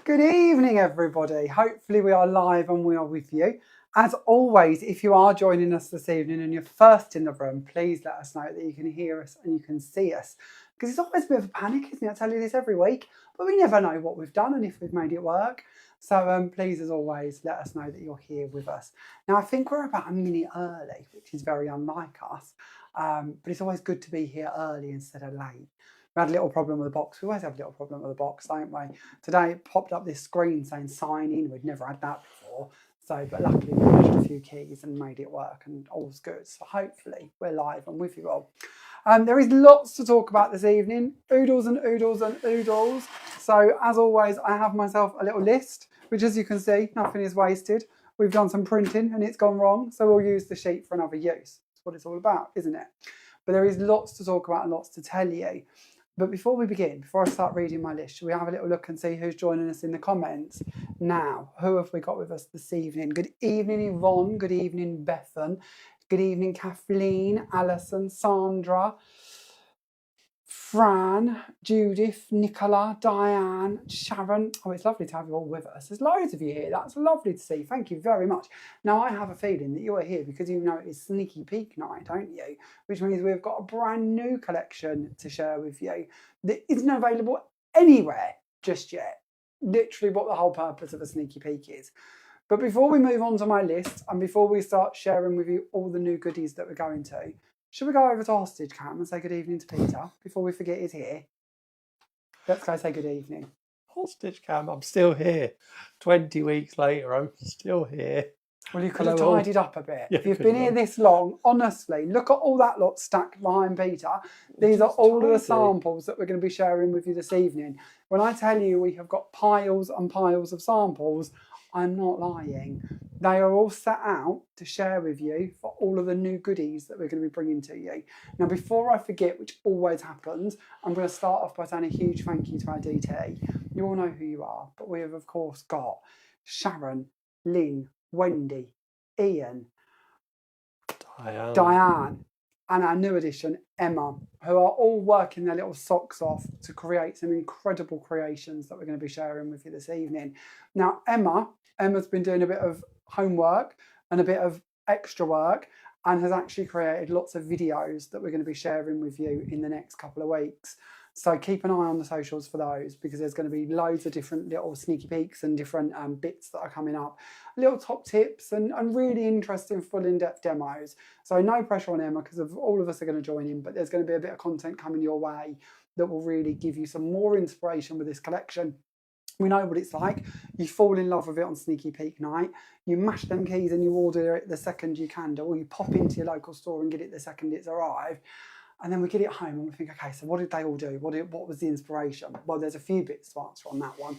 Good evening, everybody. Hopefully we are live and we are with you. As always, if you are joining us this evening and you're first in the room, please let us know that you can hear us and you can see us. Because it's always a bit of a panic, isn't it? I tell you this every week, but we never know what we've done and if we've made it work. So please, as always, let us know that you're here with us. Now, I think we're about a minute early, which is very unlike us. But it's always good to be here early instead of late. We had a little problem with the box. We always have a little problem with the box, don't we? Today it popped up this screen saying sign in. We'd never had that before. But luckily we pressed a few keys and made it work and all's good. So hopefully we're live and with you all. There is lots to talk about this evening. Oodles and oodles and oodles. So as always, I have myself a little list, which as you can see, nothing is wasted. We've done some printing and it's gone wrong. So we'll use the sheet for another use. That's what it's all about, isn't it? But there is lots to talk about and lots to tell you. But before we begin, before I start reading my list, shall we have a little look and see who's joining us in the comments? Now, who have we got with us this evening? Good evening, Yvonne. Good evening, Bethan. Good evening, Kathleen, Alison, Sandra, Fran, Judith, Nicola, Diane, Sharon. Oh, it's lovely to have you all with us. There's loads of you here. That's lovely to see. Thank you very much. Now, I have a feeling that you are here because you know it's Sneaky Peek night, don't you? Which means we've got a brand new collection to share with you that isn't available anywhere just yet. Literally what the whole purpose of a Sneaky Peek is. But before we move on to my list and before we start sharing with you all the new goodies that we're going to, should we go over to Hostage Cam and say good evening to Peter before we forget he's here? Let's go say good evening. Hostage Cam, I'm still here. 20 weeks later, I'm still here. Well, you could have tidied up a bit. Yeah, if you've been here this long, honestly, look at all that lot stacked behind Peter. These are all of the samples that we're going to be sharing with you this evening. When I tell you we have got piles and piles of samples, I'm not lying. They are all set out to share with you for all of the new goodies that we're going to be bringing to you. Now, before I forget, which always happens, I'm going to start off by saying a huge thank you to our DT. You all know who you are, but we have, of course, got Sharon, Lynn, Wendy, Ian, Diane, and our new addition, Emma, who are all working their little socks off to create some incredible creations that we're going to be sharing with you this evening. Now, Emma's been doing a bit of homework and a bit of extra work and has actually created lots of videos that we're going to be sharing with you in the next couple of weeks. So keep an eye on the socials for those because there's going to be loads of different little sneaky peeks and different bits that are coming up. Little top tips and really interesting full in-depth demos. So no pressure on Emma because all of us are going to join in, but there's going to be a bit of content coming your way that will really give you some more inspiration with this collection. We know what it's like. You fall in love with it on Sneaky Peek night. You mash them keys and you order it the second you can do, or you pop into your local store and get it the second it's arrived. And then we get it home and we think, okay, so what did they all do? What was the inspiration? Well, there's a few bits to answer on that one.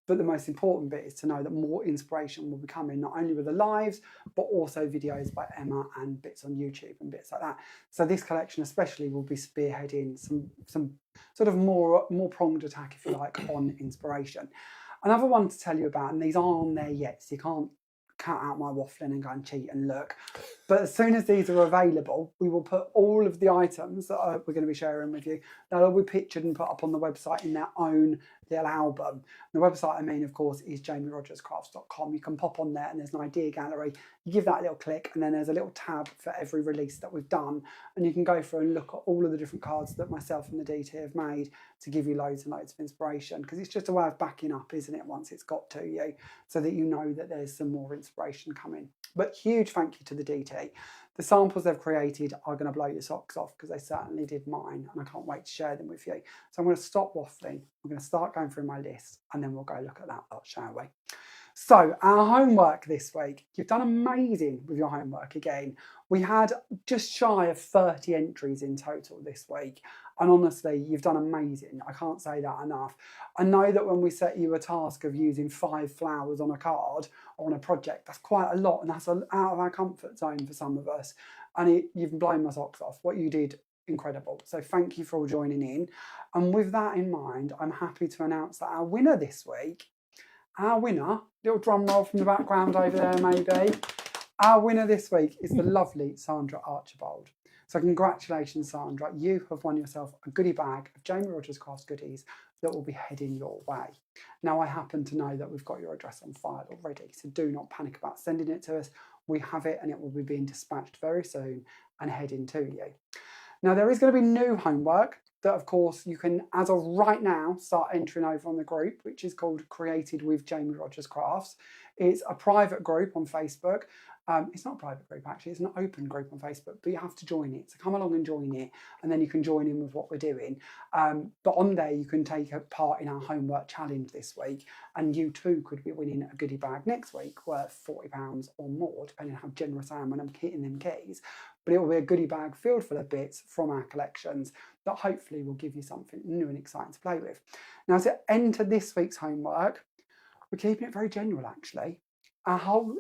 But the most important bit is to know that more inspiration will be coming, not only with the lives, but also videos by Emma and bits on YouTube and bits like that. So this collection especially will be spearheading some sort of more pronged attack, if you like, on inspiration. Another one to tell you about, and these aren't on there yet, so you can't cut out my waffling and go and cheat and look. But as soon as these are available, we will put all of the items that we're going to be sharing with you. They'll all be pictured and put up on the website in their own little album. The website, I mean, of course, is jamierodgerscrafts.com. You can pop on there and there's an idea gallery. You give that a little click and then there's a little tab for every release that we've done. And you can go through and look at all of the different cards that myself and the DT have made to give you loads and loads of inspiration. Because it's just a way of backing up, isn't it, once it's got to you, so that you know that there's some more inspiration coming. But huge thank you to the DT. The samples they've created are going to blow your socks off because they certainly did mine and I can't wait to share them with you. So I'm going to stop waffling. I'm going to start going through my list and then we'll go look at that lot, shall we? So our homework this week, you've done amazing with your homework again. We had just shy of 30 entries in total this week. And honestly, you've done amazing. I can't say that enough. I know that when we set you a task of using 5 flowers on a card or on a project, that's quite a lot. And that's out of our comfort zone for some of us. And you've blown my socks off. What you did, incredible. So thank you for all joining in. And with that in mind, I'm happy to announce that our winner this week, little drum roll from the background over there maybe. Our winner this week is the lovely Sandra Archibald. So congratulations, Sandra. You have won yourself a goodie bag of Jamie Rodgers Crafts goodies that will be heading your way. Now, I happen to know that we've got your address on file already, so do not panic about sending it to us. We have it and it will be being dispatched very soon and heading to you. Now, there is going to be new homework that, of course, you can, as of right now, start entering over on the group, which is called Created with Jamie Rodgers Crafts. It's a private group on Facebook. It's not a private group, actually. It's an open group on Facebook, but you have to join it. So come along and join it, and then you can join in with what we're doing. But on there, you can take a part in our homework challenge this week, and you too could be winning a goodie bag next week worth £40 or more, depending on how generous I am when I'm hitting them keys. But it will be a goodie bag filled full of bits from our collections that hopefully will give you something new and exciting to play with. Now, to enter this week's homework, we're keeping it very general, actually. Our whole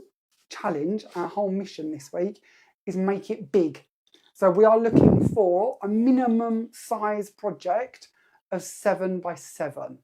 challenge, our whole mission this week is make it big. So we are looking for a minimum size project of 7 by 7.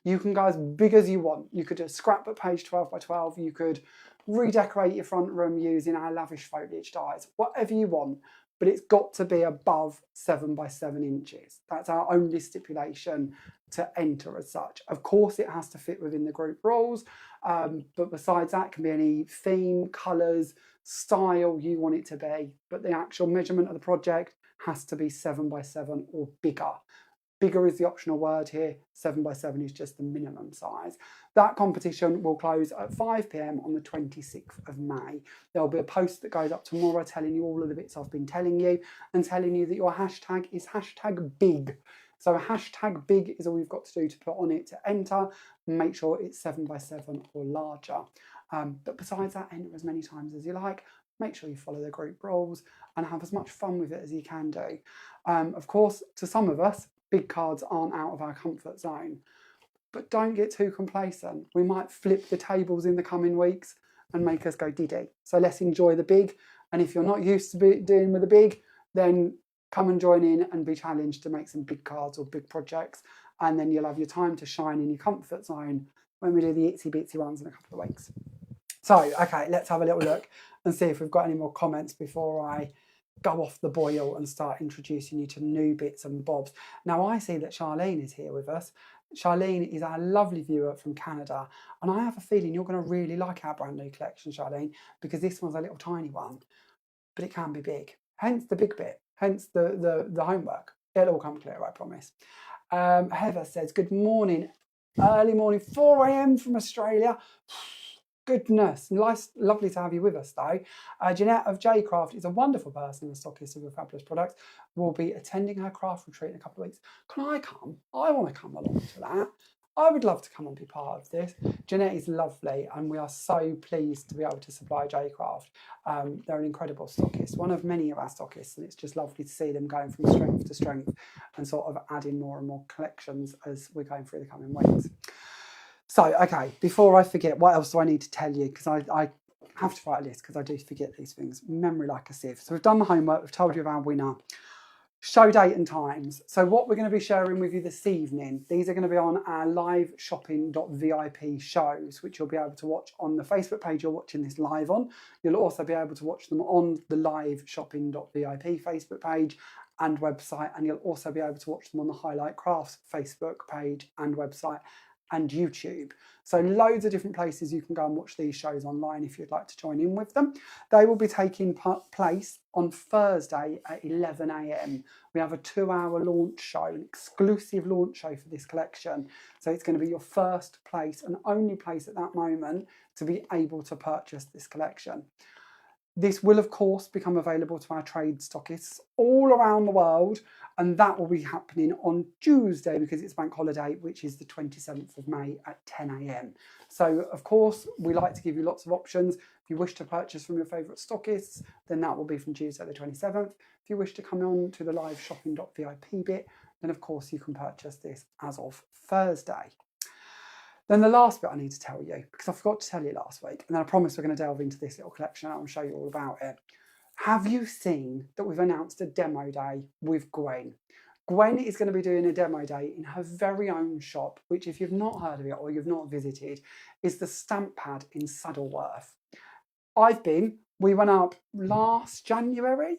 You can go as big as you want. You could do a scrapbook page 12 by 12. You could redecorate your front room using our lavish foliage dies, whatever you want, but it's got to be above 7 by 7 inches. That's our only stipulation to enter as such. Of course, it has to fit within the group rules, but besides that, it can be any theme, colours, style you want it to be, but the actual measurement of the project has to be 7 by 7 or bigger. Bigger is the optional word here, 7 by 7 is just the minimum size. That competition will close at 5 p.m. on the 26th of May. There'll be a post that goes up tomorrow telling you all of the bits I've been telling you and telling you that your hashtag is hashtag big. So hashtag big is all you've got to do to put on it to enter. Make sure it's 7 by 7 or larger. But besides that, enter as many times as you like. Make sure you follow the group rules and have as much fun with it as you can do. Of course, to some of us, big cards aren't out of our comfort zone, but don't get too complacent. We might flip the tables in the coming weeks and make us go diddy. So let's enjoy the big. And if you're not used to dealing with the big, then come and join in and be challenged to make some big cards or big projects. And then you'll have your time to shine in your comfort zone when we do the itsy bitsy ones in a couple of weeks. So, okay, let's have a little look and see if we've got any more comments before I go off the boil and start introducing you to new bits and bobs. Now, I see that Charlene is here with us. Charlene is our lovely viewer from Canada, and I have a feeling you're going to really like our brand new collection, Charlene, because this one's a little tiny one, but it can be big. Hence the big bit, hence the homework. It'll all come clear, I promise. Heather says, good morning, early morning, 4 a.m. from Australia. Goodness, nice, lovely to have you with us though. Jeanette of J Craft is a wonderful person and stockist of your fabulous products. We'll be attending her craft retreat in a couple of weeks. Can I come? I want to come along to that. I would love to come and be part of this. Jeanette is lovely and we are so pleased to be able to supply J Craft. They're an incredible stockist, one of many of our stockists, and it's just lovely to see them going from strength to strength and sort of adding more and more collections as we're going through the coming weeks. So, okay, before I forget, what else do I need to tell you? Because I have to write a list because I do forget these things. Memory like a sieve. So we've done the homework. We've told you of our winner. Show date and times. So what we're going to be sharing with you this evening, these are going to be on our live shopping.vip shows, which you'll be able to watch on the Facebook page you're watching this live on. You'll also be able to watch them on the live shopping.vip Facebook page and website. And you'll also be able to watch them on the Highlight Crafts Facebook page and website and YouTube. So loads of different places you can go and watch these shows online if you'd like to join in with them. They will be taking place on Thursday at 11 a.m. We have a 2-hour launch show, an exclusive launch show for this collection. So it's going to be your first place and only place at that moment to be able to purchase this collection. This will, of course, become available to our trade stockists all around the world, and that will be happening on Tuesday because it's bank holiday, which is the 27th of May at 10 a.m. So, of course, we like to give you lots of options. If you wish to purchase from your favourite stockists, then that will be from Tuesday the 27th. If you wish to come on to the live shopping.vip bit, then, of course, you can purchase this as of Thursday. Then the last bit I need to tell you, because I forgot to tell you last week, and then I promise we're going to delve into this little collection and I'll show you all about it. Have you seen that we've announced a demo day with Gwen? Gwen is going to be doing a demo day in her very own shop, which if you've not heard of it or you've not visited, is the Stamp Pad in Saddleworth. We went up last January,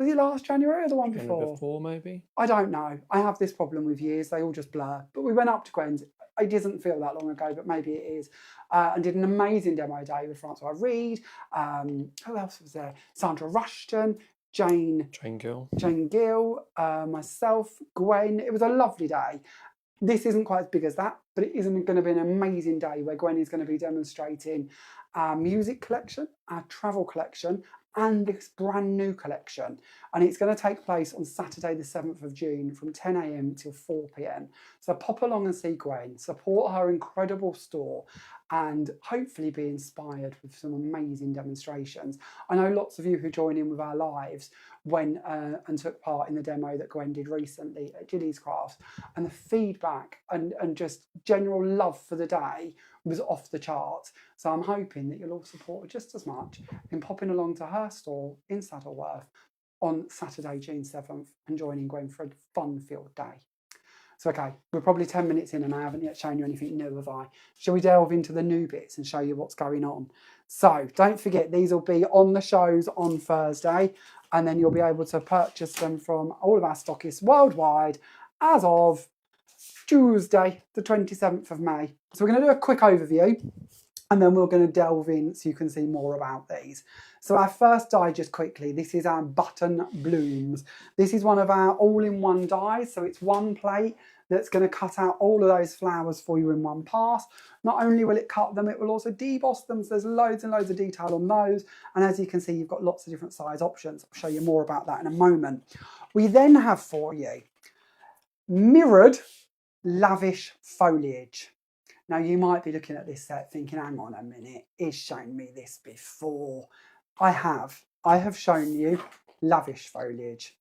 Was it last January or the one January before? before, maybe. I don't know. I have this problem with years. They all just blur. But we went up to Gwen's. It doesn't feel that long ago, but maybe it is. And did an amazing demo day with Francois Reed. Who else was there? Sandra Rushton, Jane Gill, myself, Gwen. It was a lovely day. This isn't quite as big as that, but it isn't going to be an amazing day where Gwen is going to be demonstrating our music collection, our travel collection, and this brand new collection. And it's going to take place on Saturday the 7th of June from 10 a.m. till 4 p.m. So pop along and see Gwen, support her incredible store, and hopefully be inspired with some amazing demonstrations. I know lots of you who join in with our lives went and took part in the demo that Gwen did recently at Gilly's Crafts, and the feedback and just general love for the day was off the charts. So I'm hoping that you'll all support her just as much in popping along to her store in Saddleworth on Saturday, June 7th, and joining Gwen for a fun-filled day. So, okay, we're probably 10 minutes in and I haven't yet shown you anything new, have I? Shall we delve into the new bits and show you what's going on? So, don't forget, these will be on the shows on Thursday, and then you'll be able to purchase them from all of our stockists worldwide as of Tuesday, the 27th of May. So we're going to do a quick overview, and then we're going to delve in so you can see more about these. So our first die, just quickly, this is our button blooms. This is one of our all-in-one dies, so it's one plate that's going to cut out all of those flowers for you in one pass. Not only will it cut them, it will also deboss them, so there's loads and loads of detail on those. And as you can see, you've got lots of different size options. I'll show you more about that in a moment. We then have for you mirrored lavish foliage. Now you might be looking at this set thinking, hang on a minute, he's shown me this before. I have shown you lavish foliage.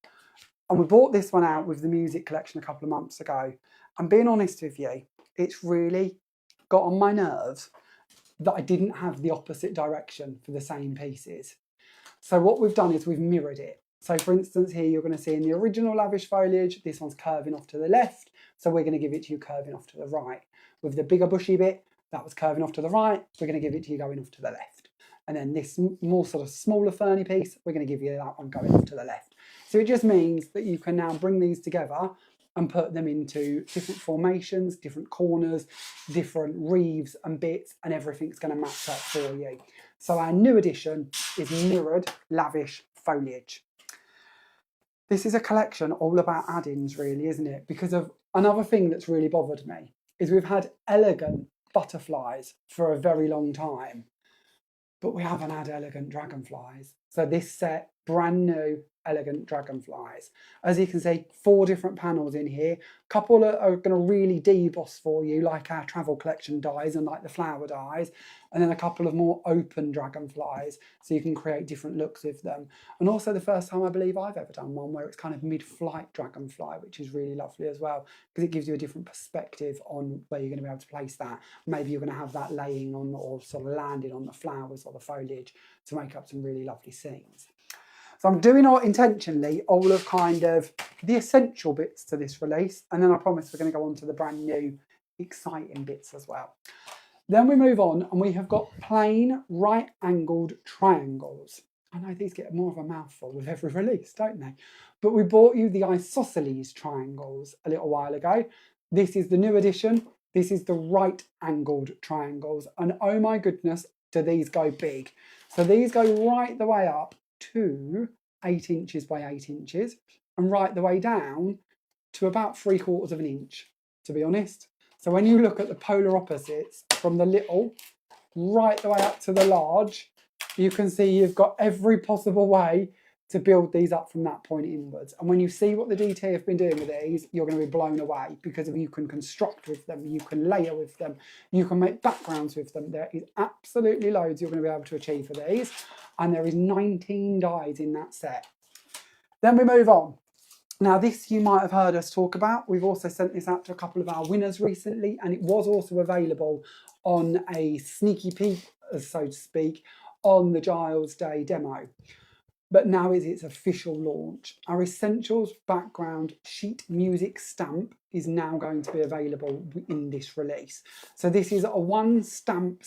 And we bought this one out with the music collection a couple of months ago. And being honest with you, it's really got on my nerves that I didn't have the opposite direction for the same pieces. So what we've done is we've mirrored it. So for instance, here you're going to see in the original lavish foliage, this one's curving off to the left. So we're going to give it to you curving off to the right. With the bigger bushy bit, that was curving off to the right. We're going to give it to you going off to the left. And then this more sort of smaller ferny piece, we're going to give you that one going off to the left. So it just means that you can now bring these together and put them into different formations, different corners, different reeves and bits, and everything's going to match up for you. So our new addition is mirrored lavish foliage. This is a collection all about add-ins, really, isn't it? Because of another thing that's really bothered me is we've had elegant butterflies for a very long time, but we haven't had elegant dragonflies. So this set, brand new elegant dragonflies. As you can see, 4 different panels in here. A couple are going to really deboss for you, like our travel collection dies and like the flower dies. And then a couple of more open dragonflies, so you can create different looks with them. And also the first time I believe I've ever done one where it's kind of mid-flight dragonfly, which is really lovely as well, because it gives you a different perspective on where you're going to be able to place that. Maybe you're going to have that laying on or sort of landing on the flowers or the foliage to make up some really lovely scenes. So I'm doing intentionally all of kind of the essential bits to this release, and then I promise we're going to go on to the brand new exciting bits as well. Then we move on and we have got plain right-angled triangles. I know these get more of a mouthful with every release, don't they? But we bought you the isosceles triangles a little while ago. This is the new edition. This is the right-angled triangles. And oh my goodness, do these go big. So these go right the way up to 8 inches by 8 inches and right the way down to about 3/4 of an inch, to be honest. So when you look at the polar opposites from the little right the way up to the large, you can see you've got every possible way to build these up from that point inwards. And when you see what the DT have been doing with these, you're going to be blown away because you can construct with them, you can layer with them, you can make backgrounds with them. There is absolutely loads you're going to be able to achieve for these. And there is 19 dies in that set. Then we move on. Now this you might have heard us talk about. We've also sent this out to a couple of our winners recently, and it was also available on a sneaky peek, so to speak, on the Giles Day demo. But now is its official launch. Our Essentials background sheet music stamp is now going to be available in this release. So this is a 1 stamp.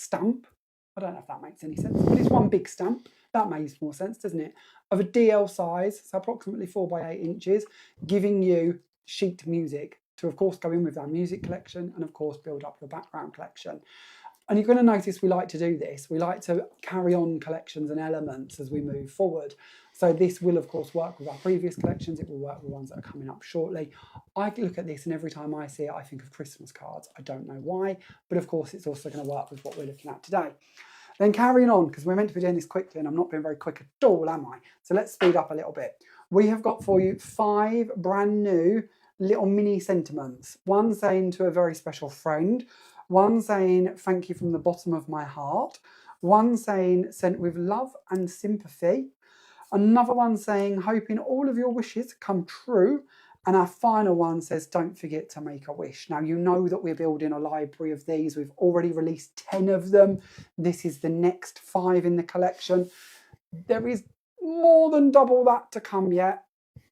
I don't know if that makes any sense, but it's one big stamp. That makes more sense, doesn't it? of a DL size, so approximately 4 by 8 inches, giving you sheet music to, of course, go in with our music collection and, of course, build up your background collection. And you're going to notice we like to do this. We like to carry on collections and elements as we move forward. So this will, of course, work with our previous collections. It will work with ones that are coming up shortly. I look at this and every time I see it, I think of Christmas cards. I don't know why, but of course, it's also going to work with what we're looking at today. Then carrying on, because we're meant to be doing this quickly and I'm not being very quick at all, am I? So let's speed up a little bit. We have got for you 5 brand new little mini sentiments. One saying to a very special friend, one saying thank you from the bottom of my heart, one saying sent with love and sympathy, another one saying hoping all of your wishes come true, and our final one says don't forget to make a wish. Now you know that we're building a library of these. We've already released 10 of them. This is the next 5 in the collection. There is more than double that to come yet.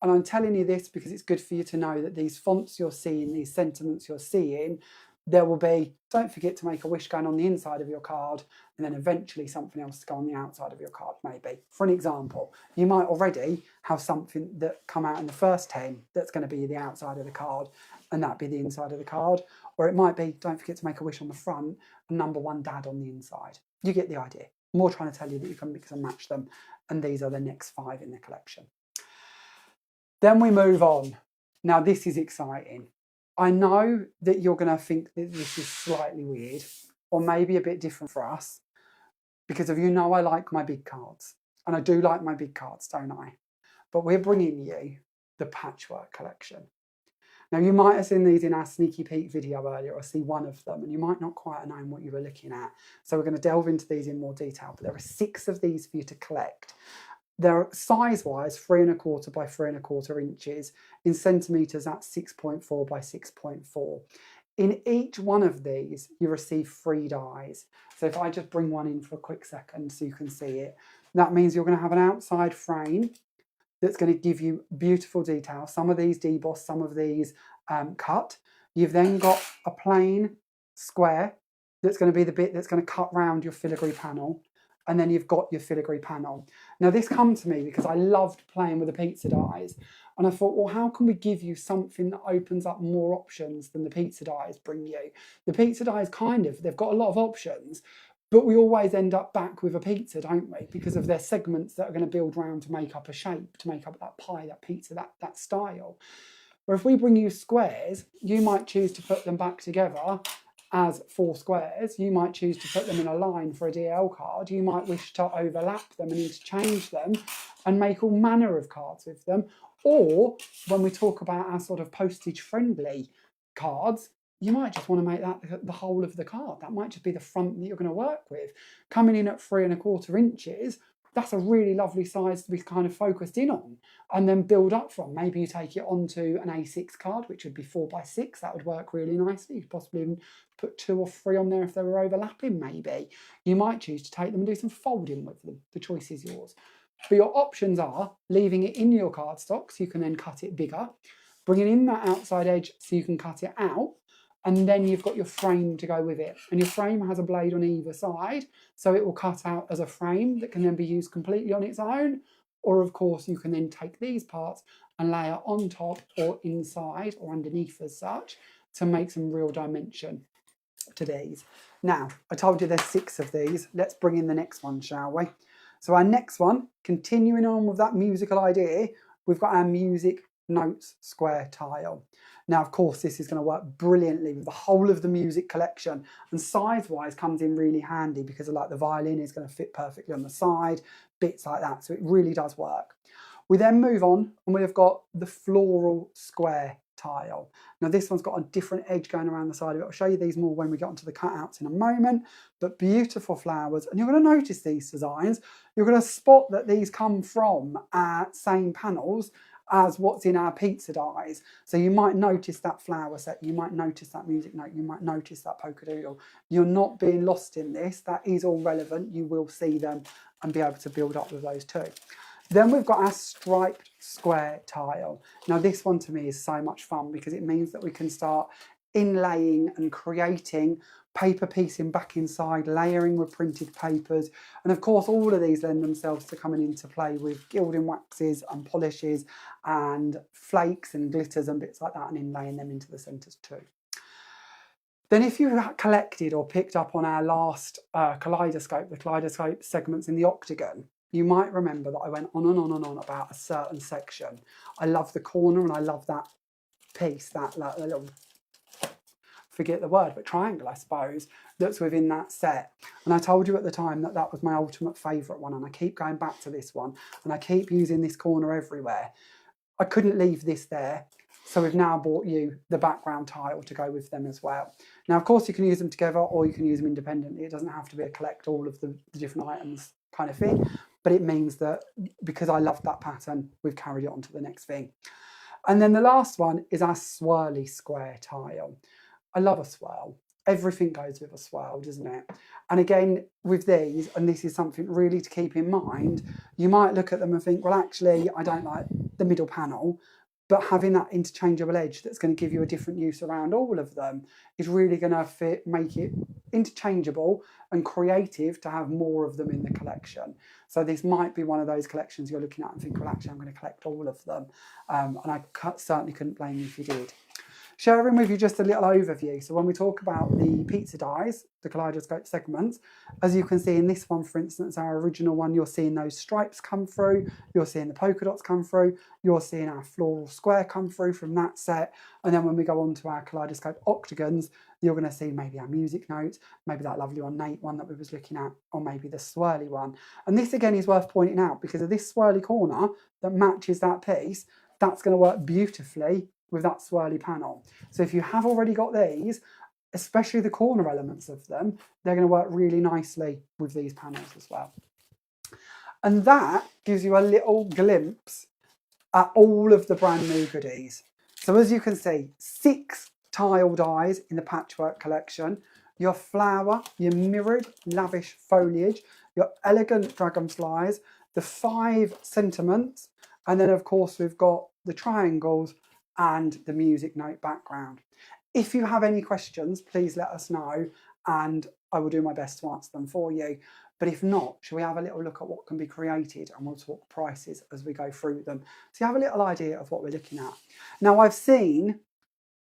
And I'm telling you this because it's good for you to know that these fonts you're seeing, these sentiments you're seeing, there will be, don't forget to make a wish going on the inside of your card, and then eventually something else to go on the outside of your card, maybe. For an example, you might already have something that come out in the first 10 that's going to be the outside of the card, and that be the inside of the card. Or it might be, don't forget to make a wish on the front, and number 1 dad on the inside. You get the idea. More trying to tell you that you can mix and match them, and these are the next 5 in the collection. Then we move on. Now this is exciting. I know that you're going to think that this is slightly weird or maybe a bit different for us because I like my big cards. And I do like my big cards, don't I? But we're bringing you the Patchwork collection. Now you might have seen these in our sneaky peek video earlier or see one of them and you might not quite know what you were looking at. So we're going to delve into these in more detail. But there are 6 of these for you to collect. They're size-wise 3 1/4 by 3 1/4 inches. In centimetres, that's 6.4 by 6.4. In each one of these, you receive 3 dies. So if I just bring one in for a quick second so you can see it, that means you're going to have an outside frame that's going to give you beautiful detail. Some of these deboss, some of these cut. You've then got a plain square that's going to be the bit that's going to cut round your filigree panel. And then you've got your filigree panel. Now this come to me because I loved playing with the pizza dies. And I thought, well, how can we give you something that opens up more options than the pizza dies bring you? The pizza dies they've got a lot of options, but we always end up back with a pizza, don't we? Because of their segments that are going to build around to make up a shape, to make up that pie, that pizza, that style. Where if we bring you squares, you might choose to put them back together as 4 squares. You might choose to put them in a line for a DL card. You might wish to overlap them and interchange them and make all manner of cards with them. Or when we talk about our sort of postage friendly cards, you might just want to make that the whole of the card. That might just be the front that you're going to work with. Coming in at 3 1/4 inches, that's a really lovely size to be kind of focused in on and then build up from. Maybe you take it onto an A6 card, which would be 4 by 6. That would work really nicely. You could possibly even put 2 or 3 on there if they were overlapping, maybe. You might choose to take them and do some folding with them. The choice is yours. But your options are leaving it in your cardstock so you can then cut it bigger, bringing in that outside edge so you can cut it out, and then you've got your frame to go with it. And your frame has a blade on either side, so it will cut out as a frame that can then be used completely on its own. Or of course, you can then take these parts and layer on top or inside or underneath as such to make some real dimension to these. Now, I told you there's 6 of these. Let's bring in the next one, shall we? So our next one, continuing on with that musical idea, we've got our music notes square tile. Now, of course, this is going to work brilliantly with the whole of the music collection, and size-wise comes in really handy because the violin is going to fit perfectly on the side, bits like that. So it really does work. We then move on and we've got the floral square tile. Now this one's got a different edge going around the side of it. I'll show you these more when we get onto the cutouts in a moment, but beautiful flowers. And you're going to notice these designs. You're going to spot that these come from our same panels as what's in our pizza dies. So you might notice that flower set, you might notice that music note, you might notice that polka doodle. You're not being lost in this. That is all relevant. You will see them and be able to build up with those too. Then we've got our striped square tile. Now this one to me is so much fun because it means that we can start inlaying and creating, paper piecing back inside, layering with printed papers. And of course, all of these lend themselves to coming into play with gilding waxes and polishes and flakes and glitters and bits like that, and inlaying them into the centres too. Then if you collected or picked up on our last kaleidoscope, the kaleidoscope segments in the octagon, you might remember that I went on and on and on about a certain section. I love the corner and I love that piece, that little, forget the word, but triangle, I suppose, that's within that set. And I told you at the time that that was my ultimate favourite one, and I keep going back to this one, and I keep using this corner everywhere. I couldn't leave this there, so we've now bought you the background tile to go with them as well. Now, of course, you can use them together or you can use them independently. It doesn't have to be a collect all of the different items kind of thing, but it means that because I love that pattern, we've carried it on to the next thing. And then the last one is our swirly square tile. I love a swirl. Everything goes with a swirl, doesn't it? And again, with these, and this is something really to keep in mind, you might look at them and think, well, actually, I don't like the middle panel, but having that interchangeable edge that's going to give you a different use around all of them is really going to make it interchangeable and creative to have more of them in the collection. So this might be one of those collections you're looking at and think, well, actually, I'm going to collect all of them. And I certainly couldn't blame you if you did. Sharing with you just a little overview. So when we talk about the pizza dies, the kaleidoscope segments, as you can see in this one, for instance, our original one, you're seeing those stripes come through, you're seeing the polka dots come through, you're seeing our floral square come through from that set. And then when we go on to our kaleidoscope octagons, you're going to see maybe our music notes, maybe that lovely ornate one that we was looking at, or maybe the swirly one. And this again is worth pointing out because of this swirly corner that matches that piece, that's going to work beautifully with that swirly panel. So if you have already got these, especially the corner elements of them, they're going to work really nicely with these panels as well. And that gives you a little glimpse at all of the brand new goodies. So as you can see, 6 tile dies in the Patchwork collection, your flower, your mirrored lavish foliage, your elegant dragonflies, the 5 sentiments, and then of course we've got the triangles and the music note background. If you have any questions, please let us know and I will do my best to answer them for you. But if not, shall we have a little look at what can be created, and we'll talk prices as we go through them. So you have a little idea of what we're looking at. Now, I've seen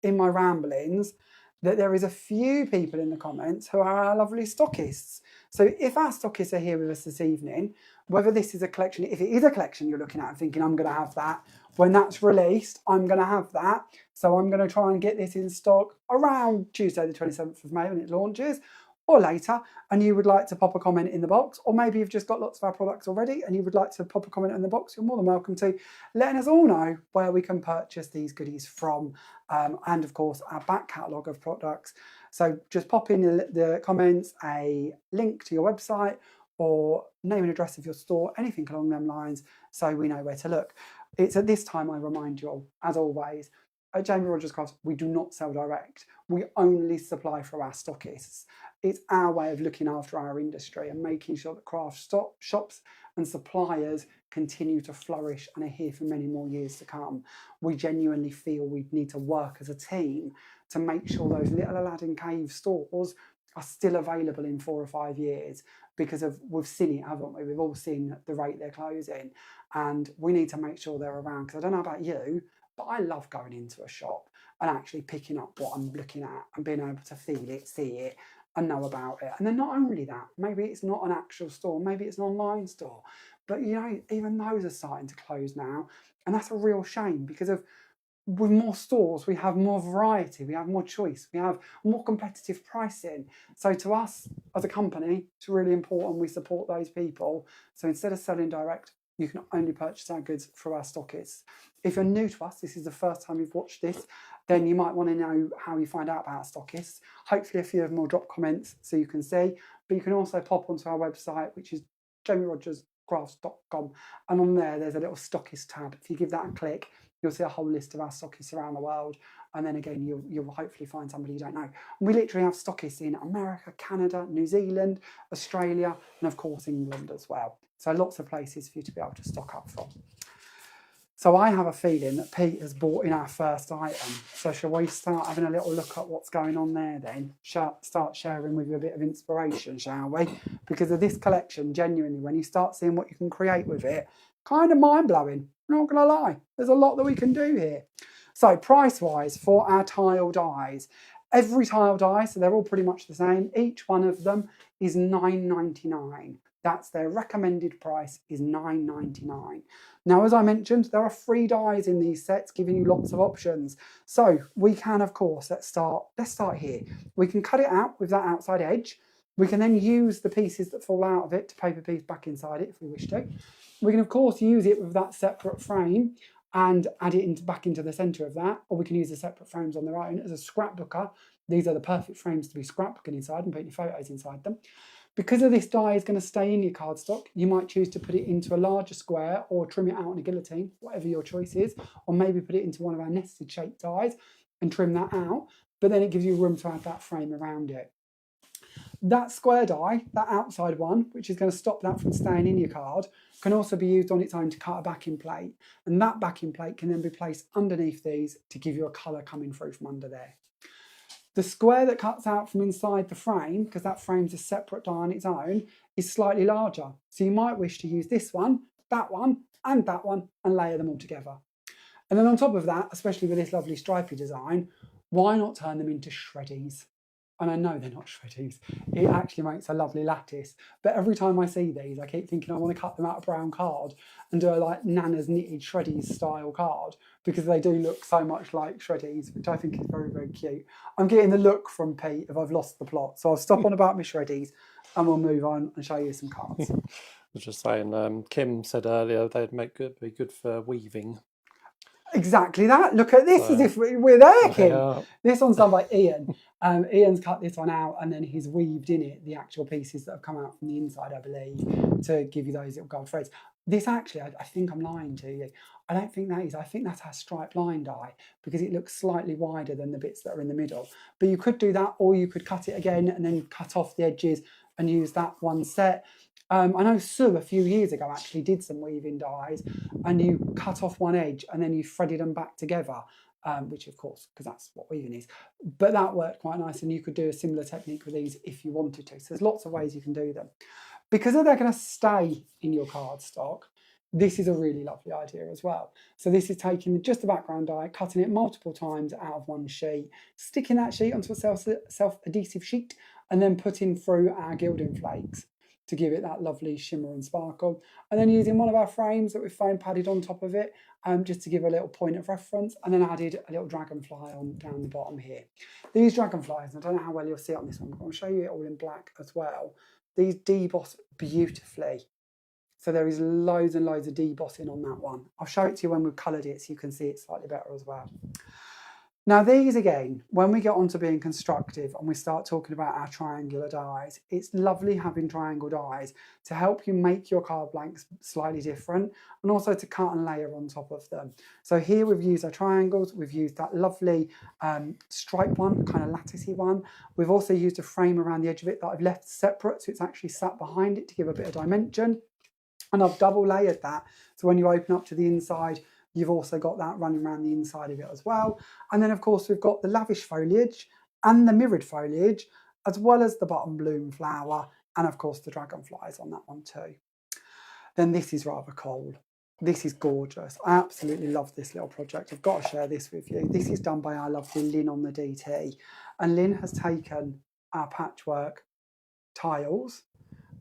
in my ramblings that there is a few people in the comments who are our lovely stockists. So if our stockists are here with us this evening, whether this is a collection, if it is a collection you're looking at and thinking, I'm going to have that, when that's released, I'm going to have that. So I'm going to try and get this in stock around Tuesday the 27th of May when it launches, or later, and you would like to pop a comment in the box, or maybe you've just got lots of our products already and you would like to pop a comment in the box, you're more than welcome to, letting us all know where we can purchase these goodies from, and of course our back catalogue of products. So just pop in the comments a link to your website or name and address of your store, anything along them lines, so we know where to look. It's at this time I remind you all, as always, at Jamie Rodgers Crafts, we do not sell direct. We only supply for our stockists. It's our way of looking after our industry and making sure that craft shops and suppliers continue to flourish and are here for many more years to come. We genuinely feel we need to work as a team to make sure those little Aladdin Cave stores are still available in 4 or 5 years, because we've seen it, haven't we? We've all seen the rate they're closing, and we need to make sure they're around. Because I don't know about you, but I love going into a shop and actually picking up what I'm looking at and being able to feel it, see it, and know about it. And then not only that, maybe it's not an actual store, maybe it's an online store, but you know, even those are starting to close now, and that's a real shame, because with more stores, we have more variety, we have more choice, we have more competitive pricing. So to us as a company, it's really important we support those people. So instead of selling direct, you can only purchase our goods through our stockists. If you're new to us, this is the first time you've watched this, then you might want to know how you find out about our stockists. Hopefully a few of them will drop comments so you can see, but you can also pop onto our website, which is jamierodgerscrafts.com, and on there's a little stockist tab. If you give that a click, you'll see a whole list of our stockists around the world. And then again, you'll hopefully find somebody you don't know. And we literally have stockists in America, Canada, New Zealand, Australia, and of course England as well. So lots of places for you to be able to stock up from. So I have a feeling that Pete has bought in our first item. So shall we start having a little look at what's going on there then? Start sharing with you a bit of inspiration, shall we? Because of this collection, genuinely, when you start seeing what you can create with it, kind of mind-blowing. I'm not going to lie. There's a lot that we can do here. So price-wise, for our tile dies, every tile die, so they're all pretty much the same, each one of them is $9.99. That's their recommended price, is $9.99. Now, as I mentioned, there are free dies in these sets, giving you lots of options. So we can, of course, let's start here. We can cut it out with that outside edge. We can then use the pieces that fall out of it to paper piece back inside it if we wish to. We can, of course, use it with that separate frame and add it back into the centre of that, or we can use the separate frames on their own. As a scrapbooker, these are the perfect frames to be scrapbooking inside and put your photos inside them. Because of this die is going to stay in your cardstock, you might choose to put it into a larger square or trim it out on a guillotine, whatever your choice is, or maybe put it into one of our nested shaped dies and trim that out, but then it gives you room to add that frame around it. That square die, that outside one, which is going to stop that from staying in your card, can also be used on its own to cut a backing plate, and that backing plate can then be placed underneath these to give you a colour coming through from under there. The square that cuts out from inside the frame, because that frame's a separate die on its own, is slightly larger. So you might wish to use this one, and that one, and layer them all together. And then on top of that, especially with this lovely stripy design, why not turn them into shreddies? And I know they're not shreddies. It actually makes a lovely lattice. But every time I see these, I keep thinking I want to cut them out of brown card and do a like Nana's knitted shreddies style card, because they do look so much like shreddies, which I think is very, very cute. I'm getting the look from Pete if I've lost the plot. So I'll stop on about my shreddies and we'll move on and show you some cards. I was just saying, Kim said earlier they'd be good for weaving. Exactly that. Look at this, as if we're there, Kim. Yeah. This one's done by Ian. Ian's cut this one out and then he's weaved in it the actual pieces that have come out from the inside, I believe, to give you those little gold threads. This actually, I think I'm lying to you. I don't think that is. I think that's our striped line die, because it looks slightly wider than the bits that are in the middle. But you could do that, or you could cut it again and then cut off the edges and use that one set. I know Sue a few years ago actually did some weaving dies, and you cut off one edge and then you threaded them back together, which of course, because that's what weaving is. But that worked quite nice, and you could do a similar technique with these if you wanted to. So there's lots of ways you can do them. Because they're going to stay in your cardstock, this is a really lovely idea as well. So this is taking just the background die, cutting it multiple times out of one sheet, sticking that sheet onto a self-adhesive sheet, and then putting through our gilding flakes to give it that lovely shimmer and sparkle. And then using one of our frames that we've foam padded on top of it, just to give a little point of reference, and then added a little dragonfly on down the bottom here. These dragonflies, I don't know how well you'll see it on this one, but I'll show you it all in black as well. These deboss beautifully. So there is loads and loads of debossing on that one. I'll show it to you when we've coloured it so you can see it slightly better as well. Now these again, when we get on to being constructive and we start talking about our triangular dies, it's lovely having triangle dies to help you make your card blanks slightly different, and also to cut and layer on top of them. So here we've used our triangles, we've used that lovely stripe one, kind of latticey one. We've also used a frame around the edge of it that I've left separate, so it's actually sat behind it to give a bit of dimension. And I've double layered that, so when you open up to the inside, you've also got that running around the inside of it as well. And then of course we've got the lavish foliage and the mirrored foliage, as well as the bottom bloom flower, and of course the dragonflies on that one too. Then this is rather cool. This is gorgeous. I absolutely love this little project. I've got to share this with you. This is done by our lovely Lynn on the DT. And Lynn has taken our patchwork tiles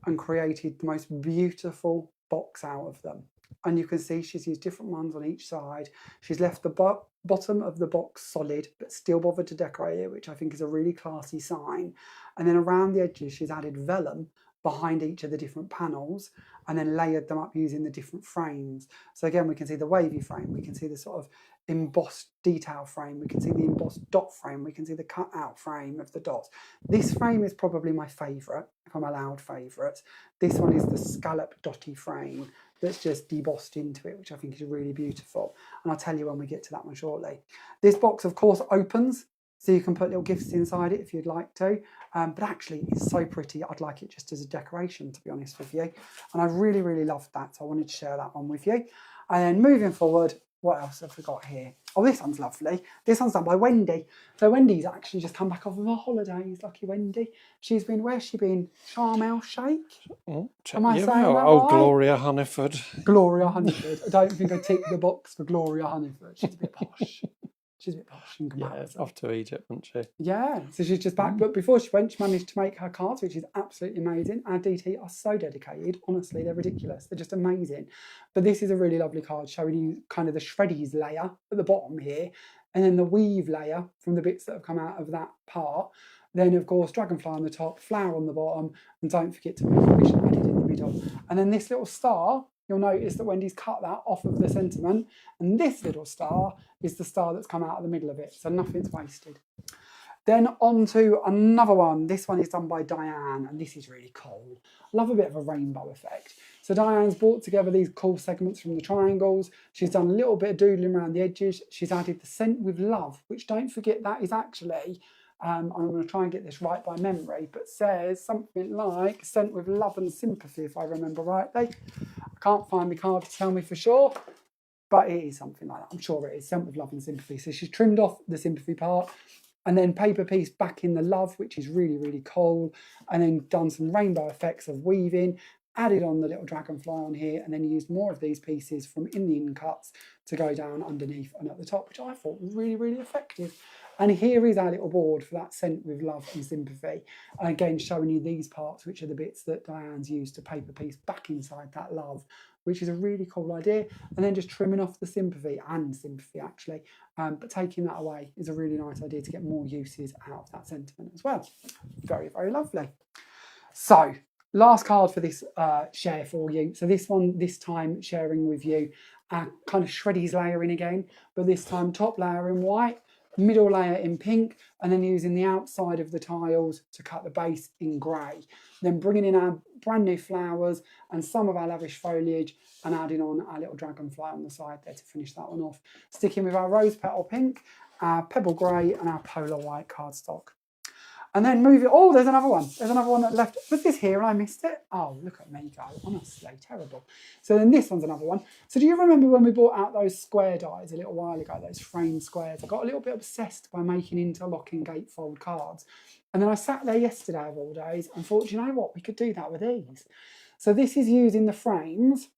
and created the most beautiful box out of them. And you can see she's used different ones on each side. She's left the bottom of the box solid, but still bothered to decorate it, which I think is a really classy sign. And then around the edges, she's added vellum behind each of the different panels, and then layered them up using the different frames. So again, we can see the wavy frame, we can see the sort of embossed detail frame, we can see the embossed dot frame, we can see the cut out frame of the dots. This frame is probably my favourite, if I'm allowed favourites. This one is the scallop dotty frame that's just debossed into it, which I think is really beautiful. And I'll tell you when we get to that one shortly. This box, of course, opens, so you can put little gifts inside it if you'd like to. But actually, it's so pretty, I'd like it just as a decoration, to be honest with you. And I really, really loved that, so I wanted to share that one with you. And then moving forward, What else have we got here? Oh, this one's lovely. This one's done by Wendy. So Wendy's actually just come back off of her holidays. Lucky Wendy. She's been, where's she been? Sharm el Sheikh? Check Am I you saying out. that Oh, right? Gloria Hunniford. Gloria Hunniford. I don't think I ticked the box for Gloria Hunniford. She's a bit posh. She's a bit posh in comparison. Off to Egypt, isn't she? Yeah, so she's just back. But before she went, she managed to make her cards, which is absolutely amazing. Our DT are so dedicated. Honestly, they're ridiculous. They're just amazing. But this is a really lovely card showing you kind of the shreddies layer at the bottom here, and then the weave layer from the bits that have come out of that part. Then, of course, dragonfly on the top, flower on the bottom, and don't forget to make fish added in the middle. And then this little star, you'll notice that Wendy's cut that off of the sentiment, and this little star is the star that's come out of the middle of it, so nothing's wasted. Then on to another one. This one is done by Diane, and this is really cool. I love a bit of a rainbow effect. So Diane's brought together these cool segments from the triangles. She's done a little bit of doodling around the edges. She's added the scent with love, which don't forget that is actually, I'm going to try and get this right by memory, but says something like scent with love and sympathy, if I remember rightly. I can't find my card to tell me for sure, but it is something like that. I'm sure it is scent with love and sympathy. So she's trimmed off the sympathy part, and then paper piece back in the love, which is really, really cool, and then done some rainbow effects of weaving, added on the little dragonfly on here, and then used more of these pieces from in the in cuts to go down underneath and at the top, which I thought was really, really effective. And here is our little board for that scent with love and sympathy. And again, showing you these parts, which are the bits that Diane's used to paper piece back inside that love, which is a really cool idea. And then just trimming off the sympathy actually, but taking that away is a really nice idea to get more uses out of that sentiment as well. Very, very lovely. So last card for this share for you. So this one, this time sharing with you kind of shreddies layering again, but this time top layer in white, middle layer in pink, and then using the outside of the tiles to cut the base in grey. Then bringing in our brand new flowers and some of our lavish foliage and adding on our little dragonfly on the side there to finish that one off. Sticking with our rose petal pink, our pebble grey and our polar white cardstock. And then move it. Oh, there's another one. There's another one that left. Was this here and I missed it? Oh, look at me go. Honestly, terrible. So then this one's another one. So do you remember when we brought out those square dies a little while ago, those framed squares? I got a little bit obsessed by making interlocking gatefold cards. And then I sat there yesterday of all days and thought, you know what? We could do that with these. So this is using the frames,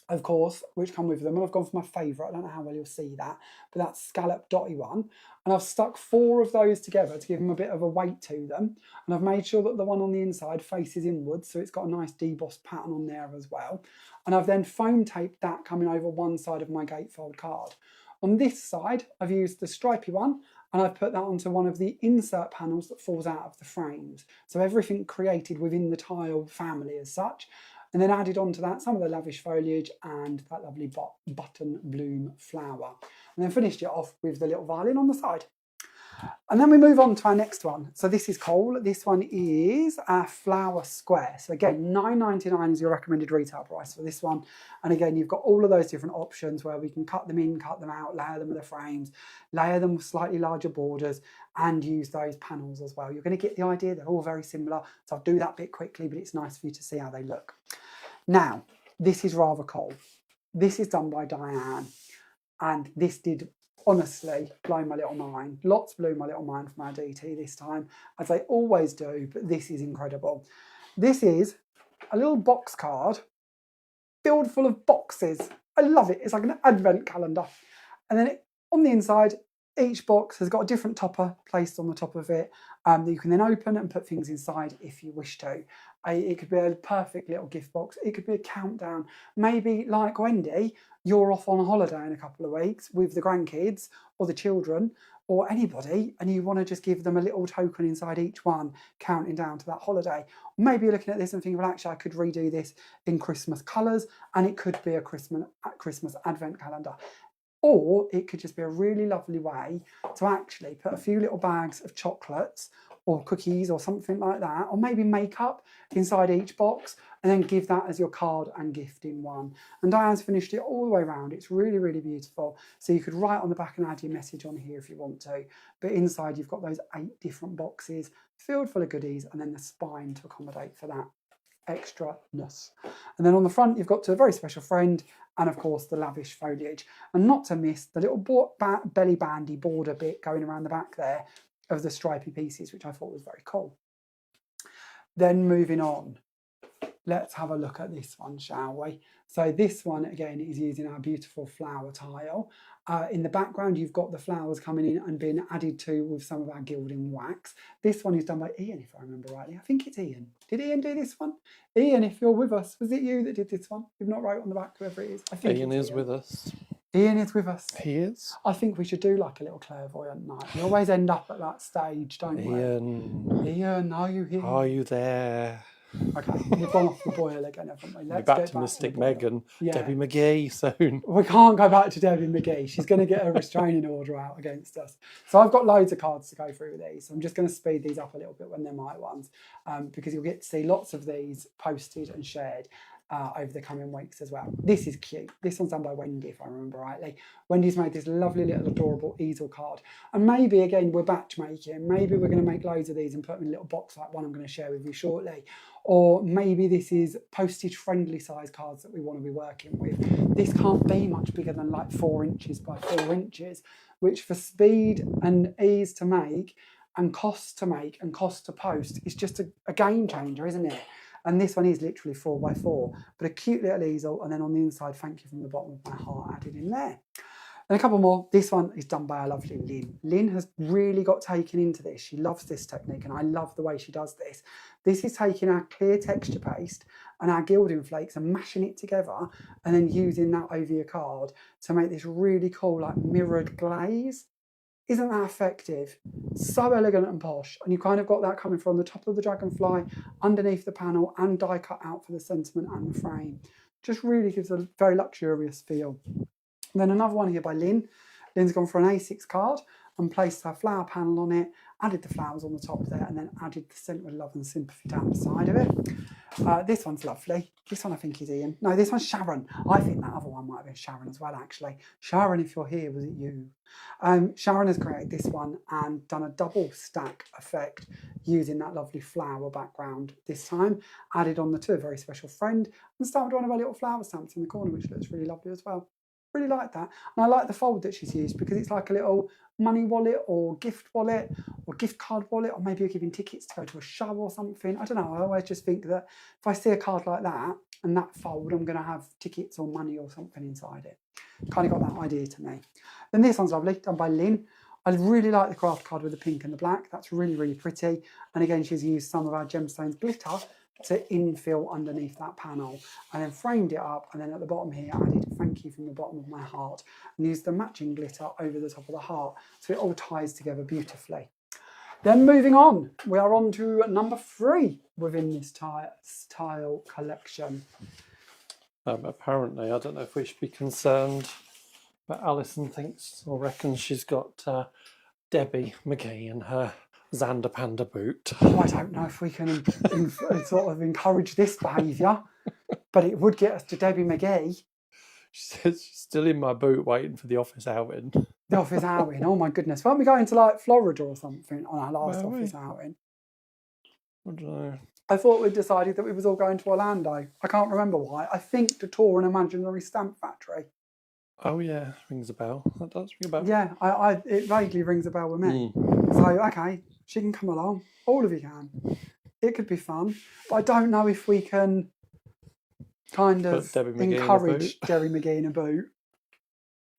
of course, which come with them. And I've gone for my favourite. I don't know how well you'll see that, but that's scallop dotty one. And I've stuck 4 of those together to give them a bit of a weight to them. And I've made sure that the one on the inside faces inwards, so it's got a nice debossed pattern on there as well. And I've then foam taped that coming over one side of my gatefold card. On this side, I've used the stripy one, and I've put that onto one of the insert panels that falls out of the frames. So everything created within the tile family as such. And then added onto that some of the lavish foliage and that lovely button bloom flower. And then finished it off with the little violin on the side. And then we move on to our next one. So this is cool. This one is our flower square. So again, $9.99 is your recommended retail price for this one. And again, you've got all of those different options where we can cut them in, cut them out, layer them with the frames, layer them with slightly larger borders, and use those panels as well. You're going to get the idea. They're all very similar. So I'll do that bit quickly, but it's nice for you to see how they look. Now, this is rather cool. This is done by Diane, and this did honestly blow my little mind. Lots blew my little mind from our DT this time, as they always do, but this is incredible. This is a little box card filled full of boxes. I love it. It's like an advent calendar. And then on the inside, each box has got a different topper placed on the top of it that you can then open and put things inside if you wish to. It could be a perfect little gift box. It could be a countdown. Maybe like Wendy, you're off on a holiday in a couple of weeks with the grandkids or the children or anybody, and you want to just give them a little token inside each one, counting down to that holiday. Maybe you're looking at this and thinking, well, actually, I could redo this in Christmas colours, and it could be a Christmas advent calendar. Or it could just be a really lovely way to actually put a few little bags of chocolates or cookies or something like that, or maybe makeup inside each box, and then give that as your card and gift in one. And Diane's finished it all the way around. It's really, really beautiful. So you could write on the back and add your message on here if you want to. But inside you've got those 8 different boxes filled full of goodies, and then the spine to accommodate for that. extra-ness. And then on the front, you've got To a Very Special Friend, and of course the lavish foliage. And not to miss the little belly bandy border bit going around the back there of the stripy pieces, which I thought was very cool. Then moving on, let's have a look at this one, shall we? So this one, again, is using our beautiful flower tile. In the background, you've got the flowers coming in and being added to with some of our gilding wax. This one is done by Ian, if I remember rightly. I think it's Ian. Did Ian do this one? Ian, if you're with us, was it you that did this one? You've not wrote on the back, whoever it is. I think Ian is with us. Ian is with us. He is. I think we should do like a little clairvoyant night. We always end up at that stage, don't we? Ian, are you here? Are you there? Okay, we've gone off the boil again, haven't we? We're back to Mystic Megan, yeah. Debbie McGee soon. We can't go back to Debbie McGee. She's going to get a restraining order out against us. So I've got loads of cards to go through with these. So I'm just going to speed these up a little bit when they're my ones, because you'll get to see lots of these posted and shared over the coming weeks as well. This is cute. This one's done by Wendy, if I remember rightly. Wendy's made this lovely little adorable easel card. And maybe, again, we're batch making. Maybe we're going to make loads of these and put them in a little box like one I'm going to share with you shortly. Or maybe this is postage friendly size cards that we want to be working with. This can't be much bigger than like 4 inches by 4 inches, which for speed and ease to make and cost to make and cost to post is just a game changer, isn't it? And this one is literally 4 by 4, but a cute little easel. And then on the inside, thank you from the bottom of my heart added in there. And a couple more. This one is done by our lovely Lynn. Lynn has really got taken into this. She loves this technique, and I love the way she does this. This is taking our clear texture paste and our gilding flakes and mashing it together and then using that over your card to make this really cool, like mirrored glaze. Isn't that effective? So elegant and posh. And you kind of got that coming from the top of the dragonfly, underneath the panel, and die cut out for the sentiment and the frame. Just really gives a very luxurious feel. And then another one here by Lynn. Lynn's gone for an A6 card and placed her flower panel on it, added the flowers on the top there, and then added the Sent with Love and Sympathy down the side of it. This one's lovely. This one I think is Ian. No, this one's Sharon. I think that other one might have been Sharon as well, actually. Sharon, if you're here, was it you? Sharon has created this one and done a double stack effect using that lovely flower background this time, added on the To a Very Special Friend, and started one of our little flower stamps in the corner, which looks really lovely as well. Really like that. And I like the fold that she's used because it's like a little money wallet or gift wallet or gift card wallet, or maybe you're giving tickets to go to a show or something. I don't know. I always just think that if I see a card like that and that fold, I'm going to have tickets or money or something inside it. Kind of got that idea to me. Then this one's lovely, done by Lynn. I really like the craft card with the pink and the black. That's really, really pretty. And again, she's used some of our gemstones glitter to infill underneath that panel, and then framed it up, and then at the bottom here added thank you from the bottom of my heart and used the matching glitter over the top of the heart, so it all ties together beautifully. Then moving on, we are on to number 3 within this tile collection. Apparently, I don't know if we should be concerned, but Alison thinks or reckons she's got Debbie McGee and her Xander Panda boot. Oh, I don't know if we can sort of encourage this behaviour, but it would get us to Debbie McGee. She says she's still in my boot waiting for the office outing. The office outing, oh my goodness. Weren't we going to like Florida or something on our last office outing? I don't know. I thought we'd decided that we was all going to Orlando. I can't remember why. I think to tour an imaginary stamp factory. Oh yeah, rings a bell. That does ring a bell. Yeah, it vaguely rings a bell with me. So, okay, she can come along. All of you can. It could be fun. But I don't know if we can kind of encourage Debbie McGee in a boot.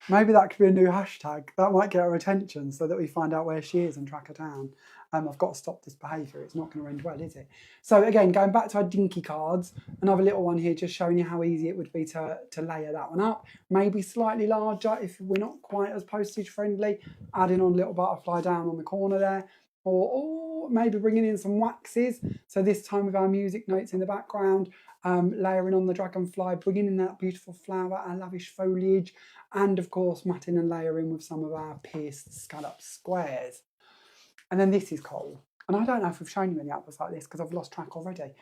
Maybe that could be a new hashtag. That might get her attention so that we find out where she is and track her down. I've got to stop this behaviour. It's not going to end well, is it? So again, going back to our dinky cards, another little one here just showing you how easy it would be to layer that one up. Maybe slightly larger if we're not quite as postage friendly. Adding on a little butterfly down on the corner there. Or maybe bringing in some waxes. So this time with our music notes in the background, layering on the dragonfly, bringing in that beautiful flower and lavish foliage, and of course matting and layering with some of our pierced scallop squares. And then this is cool. And I don't know if we've shown you any others like this because I've lost track already.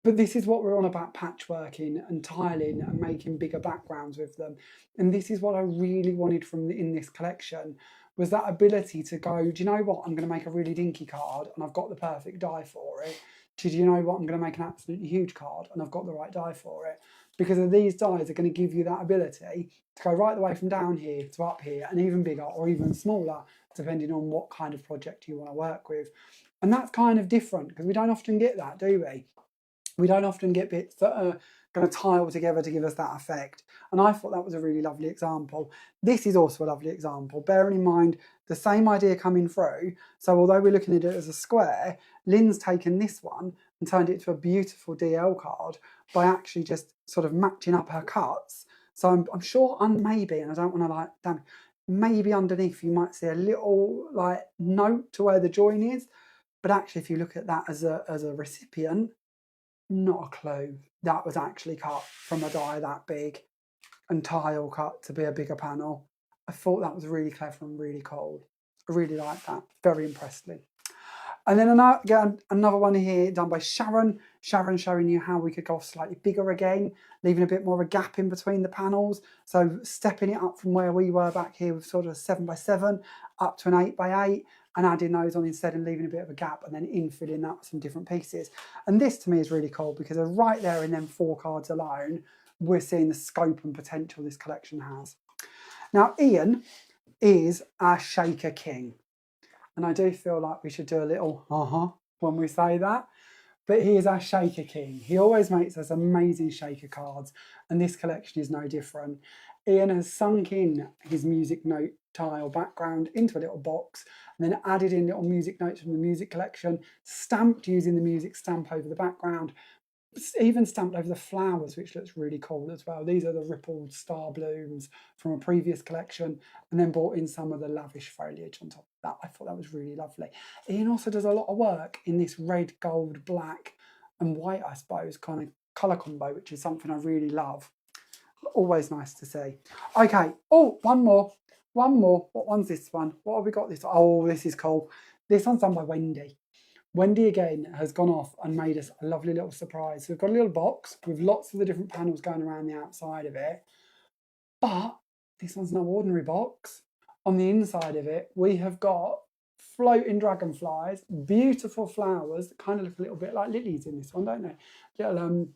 But this is what we're on about, patchworking and tiling and making bigger backgrounds with them. And this is what I really wanted in this collection, was that ability to go, do you know what, I'm going to make a really dinky card and I've got the perfect die for it. did you know what, I'm going to make an absolutely huge card and I've got the right die for it. Because of these dies are going to give you that ability to go right the way from down here to up here and even bigger or even smaller, depending on what kind of project you want to work with. And that's kind of different because we don't often get that, do we? We don't often get bits that are going to tile together to give us that effect. And I thought that was a really lovely example. This is also a lovely example, bearing in mind the same idea coming through. So although we're looking at it as a square, Lynn's taken this one and turned it into a beautiful DL card by actually just sort of matching up her cuts. So I'm sure, maybe, and I don't want to like, damn, maybe underneath you might see a little like note to where the join is. But actually, if you look at that as a recipient, not a clue. That was actually cut from a die that big and tile cut to be a bigger panel. I thought that was really clever and really cool. I really like that. Very impressed me. And then another one here done by Sharon. Sharon showing you how we could go slightly bigger again, leaving a bit more of a gap in between the panels. So stepping it up from where we were back here with sort of a 7x7 up to an 8x8 and adding those on instead and leaving a bit of a gap and then infilling that with some different pieces. And this to me is really cool because right there in them 4 cards alone, we're seeing the scope and potential this collection has. Now, Ian is our shaker king. And I do feel like we should do a little when we say that. But he is our shaker king. He always makes us amazing shaker cards. And this collection is no different. Ian has sunk in his music note tile background into a little box and then added in little music notes from the music collection, stamped using the music stamp over the background, even stamped over the flowers, which looks really cool as well. These are the rippled star blooms from a previous collection, and then brought in some of the lavish foliage on top of that. I thought that was really lovely. Ian also does a lot of work in this red, gold, black and white, I suppose, kind of colour combo, which is something I really love. Always nice to see. Okay, one more. What one's this one? What have we got this? Oh, this is cool. This one's done by Wendy. Wendy again has gone off and made us a lovely little surprise. So we've got a little box with lots of the different panels going around the outside of it. But this one's no ordinary box. On the inside of it, we have got floating dragonflies, beautiful flowers that kind of look a little bit like lilies in this one, don't they? Little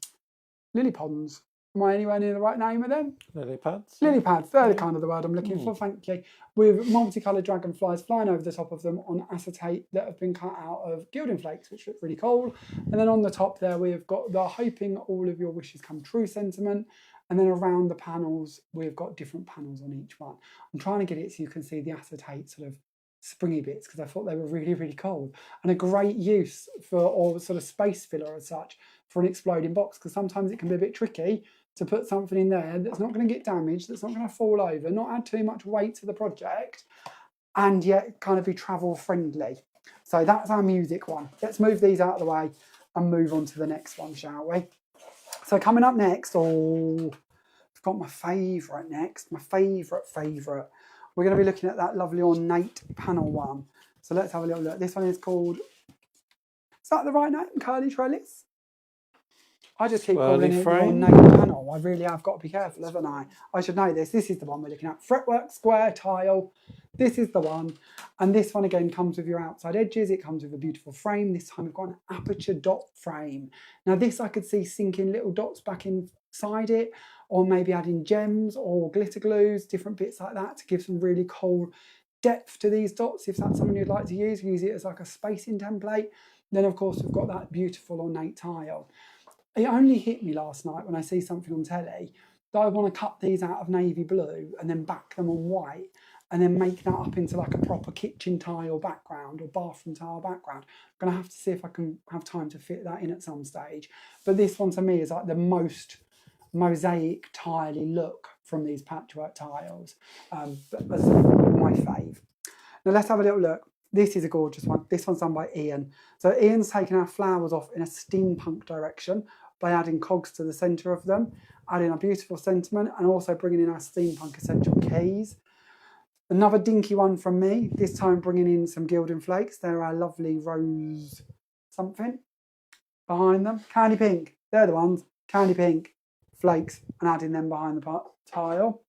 lily ponds. Am I anywhere near the right name of them? Lily pads. Lily pads, they're the kind of the word I'm looking for, thank you. With multicoloured dragonflies flying over the top of them on acetate that have been cut out of gilding flakes, which look really cool. And then on the top there, we've got the hoping all of your wishes come true sentiment. And then around the panels, we've got different panels on each one. I'm trying to get it so you can see the acetate sort of springy bits because I thought they were really, really cool. And a great use for, or sort of space filler as such, for an exploding box, because sometimes it can be a bit tricky to put something in there that's not going to get damaged, that's not going to fall over, not add too much weight to the project, and yet kind of be travel friendly. So that's our music one. Let's move these out of the way and move on to the next one, shall we? So coming up next, I've got my favourite next, my favourite. We're going to be looking at that lovely ornate panel one. So let's have a little look. This one is called, is that the right name? Curly Trellis? I just keep calling it the ornate panel. I really have got to be careful, haven't I? I should know this. This is the one we're looking at. Fretwork square tile. This is the one. And this one again comes with your outside edges. It comes with a beautiful frame. This time we've got an aperture dot frame. Now this I could see sinking little dots back inside it, or maybe adding gems or glitter glues, different bits like that to give some really cool depth to these dots. If that's something you'd like to use it as like a spacing template. Then of course we've got that beautiful ornate tile. It only hit me last night when I see something on telly that I want to cut these out of navy blue and then back them on white and then make that up into like a proper kitchen tile background or bathroom tile background. I'm going to have to see if I can have time to fit that in at some stage. But this one to me is like the most mosaic tiley look from these patchwork tiles. But that's my fave. Now let's have a little look. This is a gorgeous one. This one's done by Ian. So Ian's taken our flowers off in a steampunk direction by adding cogs to the centre of them, adding a beautiful sentiment and also bringing in our steampunk essential keys. Another dinky one from me, this time bringing in some gilding flakes. They're our lovely rose something behind them. Candy pink, they're the ones. Candy pink flakes and adding them behind the tile.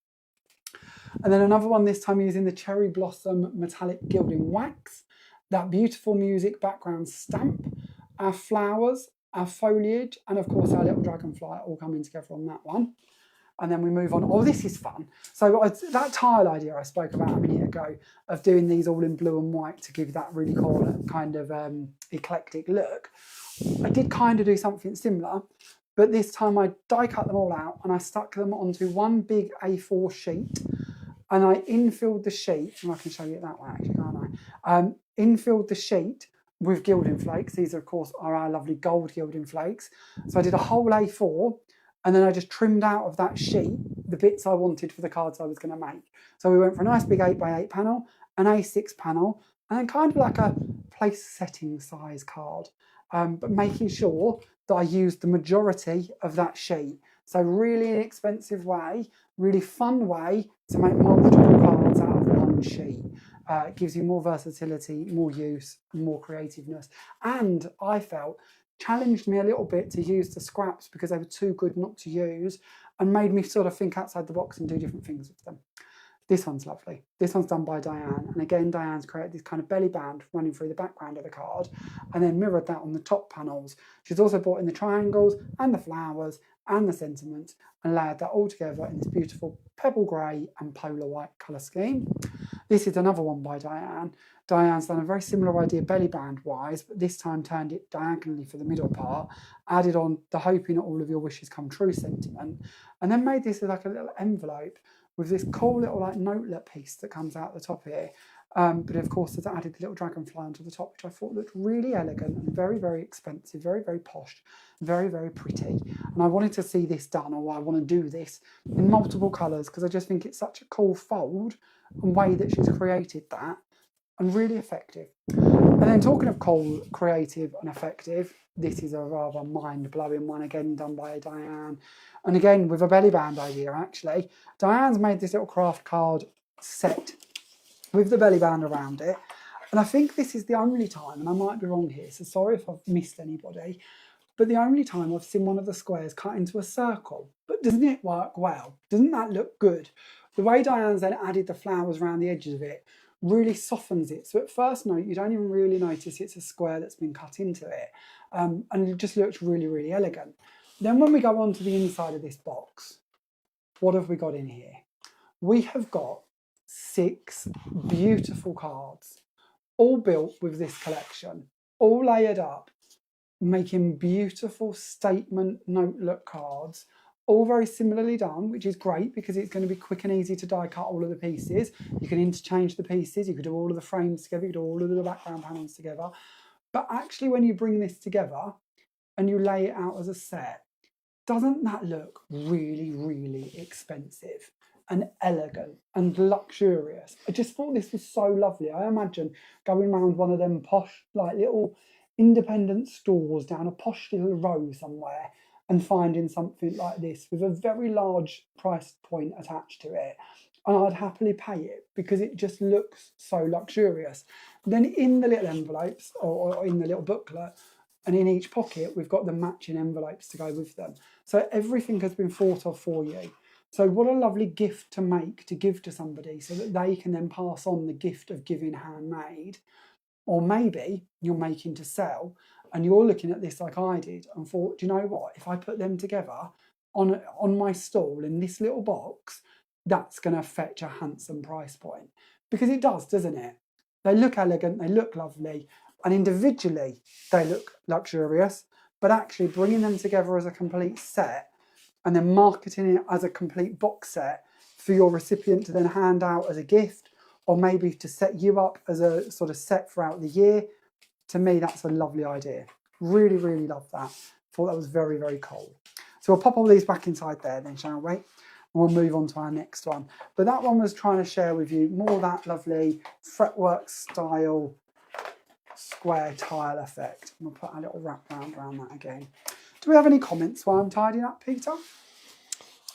And then another one, this time using the cherry blossom metallic gilding wax, that beautiful music background stamp, our flowers, our foliage, and of course our little dragonfly all coming together on that one. And then we move on. Oh, this is fun. So that tile idea I spoke about a minute ago of doing these all in blue and white to give that really cool kind of eclectic look. I did kind of do something similar, but this time I die cut them all out and I stuck them onto one big A4 sheet, and I infilled the sheet, and I can show you it that way actually, can't I? Infilled the sheet with gilding flakes. These, of course, are our lovely gold gilding flakes. So I did a whole A4, and then I just trimmed out of that sheet the bits I wanted for the cards I was going to make. So we went for a nice big 8x8 panel, an A6 panel, and then kind of like a place setting size card, but making sure that I used the majority of that sheet. So really inexpensive way, really fun way to make multiple cards out of one sheet. It gives you more versatility, more use, more creativeness. And I felt challenged me a little bit to use the scraps because they were too good not to use, and made me sort of think outside the box and do different things with them. This one's lovely. This one's done by Diane. And again, Diane's created this kind of belly band running through the background of the card and then mirrored that on the top panels. She's also brought in the triangles and the flowers and the sentiments and layered that all together in this beautiful pebble grey and polar white colour scheme. This is another one by Diane. Diane's done a very similar idea belly band wise, but this time turned it diagonally for the middle part, added on the hoping that all of your wishes come true sentiment, and then made this like a little envelope with this cool little like notelet piece that comes out the top here. But of course, has added the little dragonfly onto the top, which I thought looked really elegant and very, very expensive, very, very posh, very, very pretty. And I wanted to see this done, or I want to do this in multiple colours because I just think it's such a cool fold and way that she's created that, and really effective. And then talking of cool, creative and effective, this is a rather mind-blowing one, again done by Diane. And again, with a belly band idea, actually. Diane's made this little craft card set with the belly band around it. And I think this is the only time, and I might be wrong here, so sorry if I've missed anybody, but the only time I've seen one of the squares cut into a circle. But doesn't it work well? Doesn't that look good? The way Diane's then added the flowers around the edges of it really softens it. So at first note, you don't even really notice it's a square that's been cut into it. And it just looks really, really elegant. Then when we go on to the inside of this box, what have we got in here? We have got 6 beautiful cards, all built with this collection, all layered up, making beautiful statement note-look cards, all very similarly done, which is great because it's going to be quick and easy to die cut all of the pieces. You can interchange the pieces, you could do all of the frames together, you could do all of the background panels together. But actually when you bring this together and you lay it out as a set, doesn't that look really, really expensive and elegant and luxurious? I just thought this was so lovely. I imagine going around one of them posh, like little independent stores down a posh little row somewhere and finding something like this with a very large price point attached to it. And I'd happily pay it because it just looks so luxurious. Then in the little envelopes or in the little booklet and in each pocket, we've got the matching envelopes to go with them. So everything has been thought of for you. So what a lovely gift to make, to give to somebody so that they can then pass on the gift of giving handmade. Or maybe you're making to sell and you're looking at this like I did and thought, do you know what? If I put them together on my stall in this little box, that's going to fetch a handsome price point. Because it does, doesn't it? They look elegant, they look lovely, and individually they look luxurious, but actually bringing them together as a complete set and then marketing it as a complete box set for your recipient to then hand out as a gift, or maybe to set you up as a sort of set throughout the year, to me, that's a lovely idea. Really, really love that. Thought that was very, very cool. So we'll pop all these back inside there then, shall we? And we'll move on to our next one. But that one was trying to share with you more of that lovely fretwork style square tile effect. And we'll put a little wrap around that again. Do we have any comments while I'm tidying up, Peter?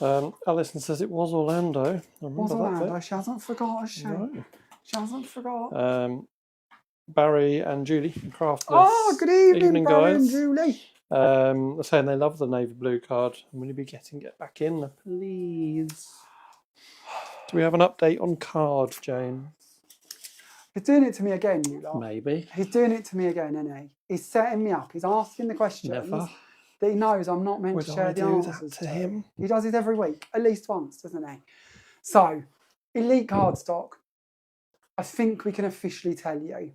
Alison says it was Orlando. I remember Was Orlando? that She hasn't forgot, has she? No. She hasn't forgot. Barry and Julie, Crafters. Oh, good evening, Barry guys. and Julie. They're saying they love the navy blue card. Will you be getting it back in, please? Do we have an update on card, Jane? He's doing it to me again, you lot. Maybe. He's doing it to me again, isn't he? He's setting me up. He's asking the questions Never that he knows I'm not meant would to share I the do answers that to him. He does it every week, at least once, doesn't he? So, Elite Cardstock, I think we can officially tell you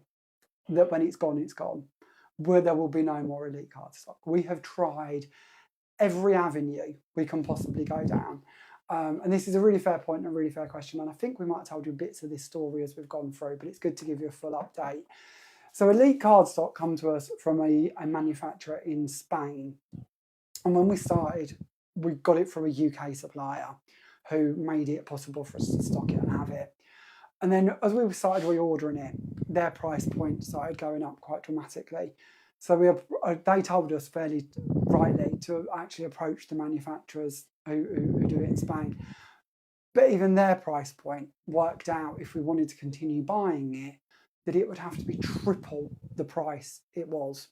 that when it's gone, it's gone. Where there will be no more Elite Cardstock. We have tried every avenue we can possibly go down. And this is a really fair point and a really fair question. And I think we might have told you bits of this story as we've gone through, but it's good to give you a full update. So Elite Cardstock come to us from a manufacturer in Spain. And when we started, we got it from a UK supplier who made it possible for us to stock it and have it. And then as we started reordering it, their price point started going up quite dramatically. So they told us fairly rightly to actually approach the manufacturers who do it in Spain. But even their price point worked out, if we wanted to continue buying it, that it would have to be triple the price it was.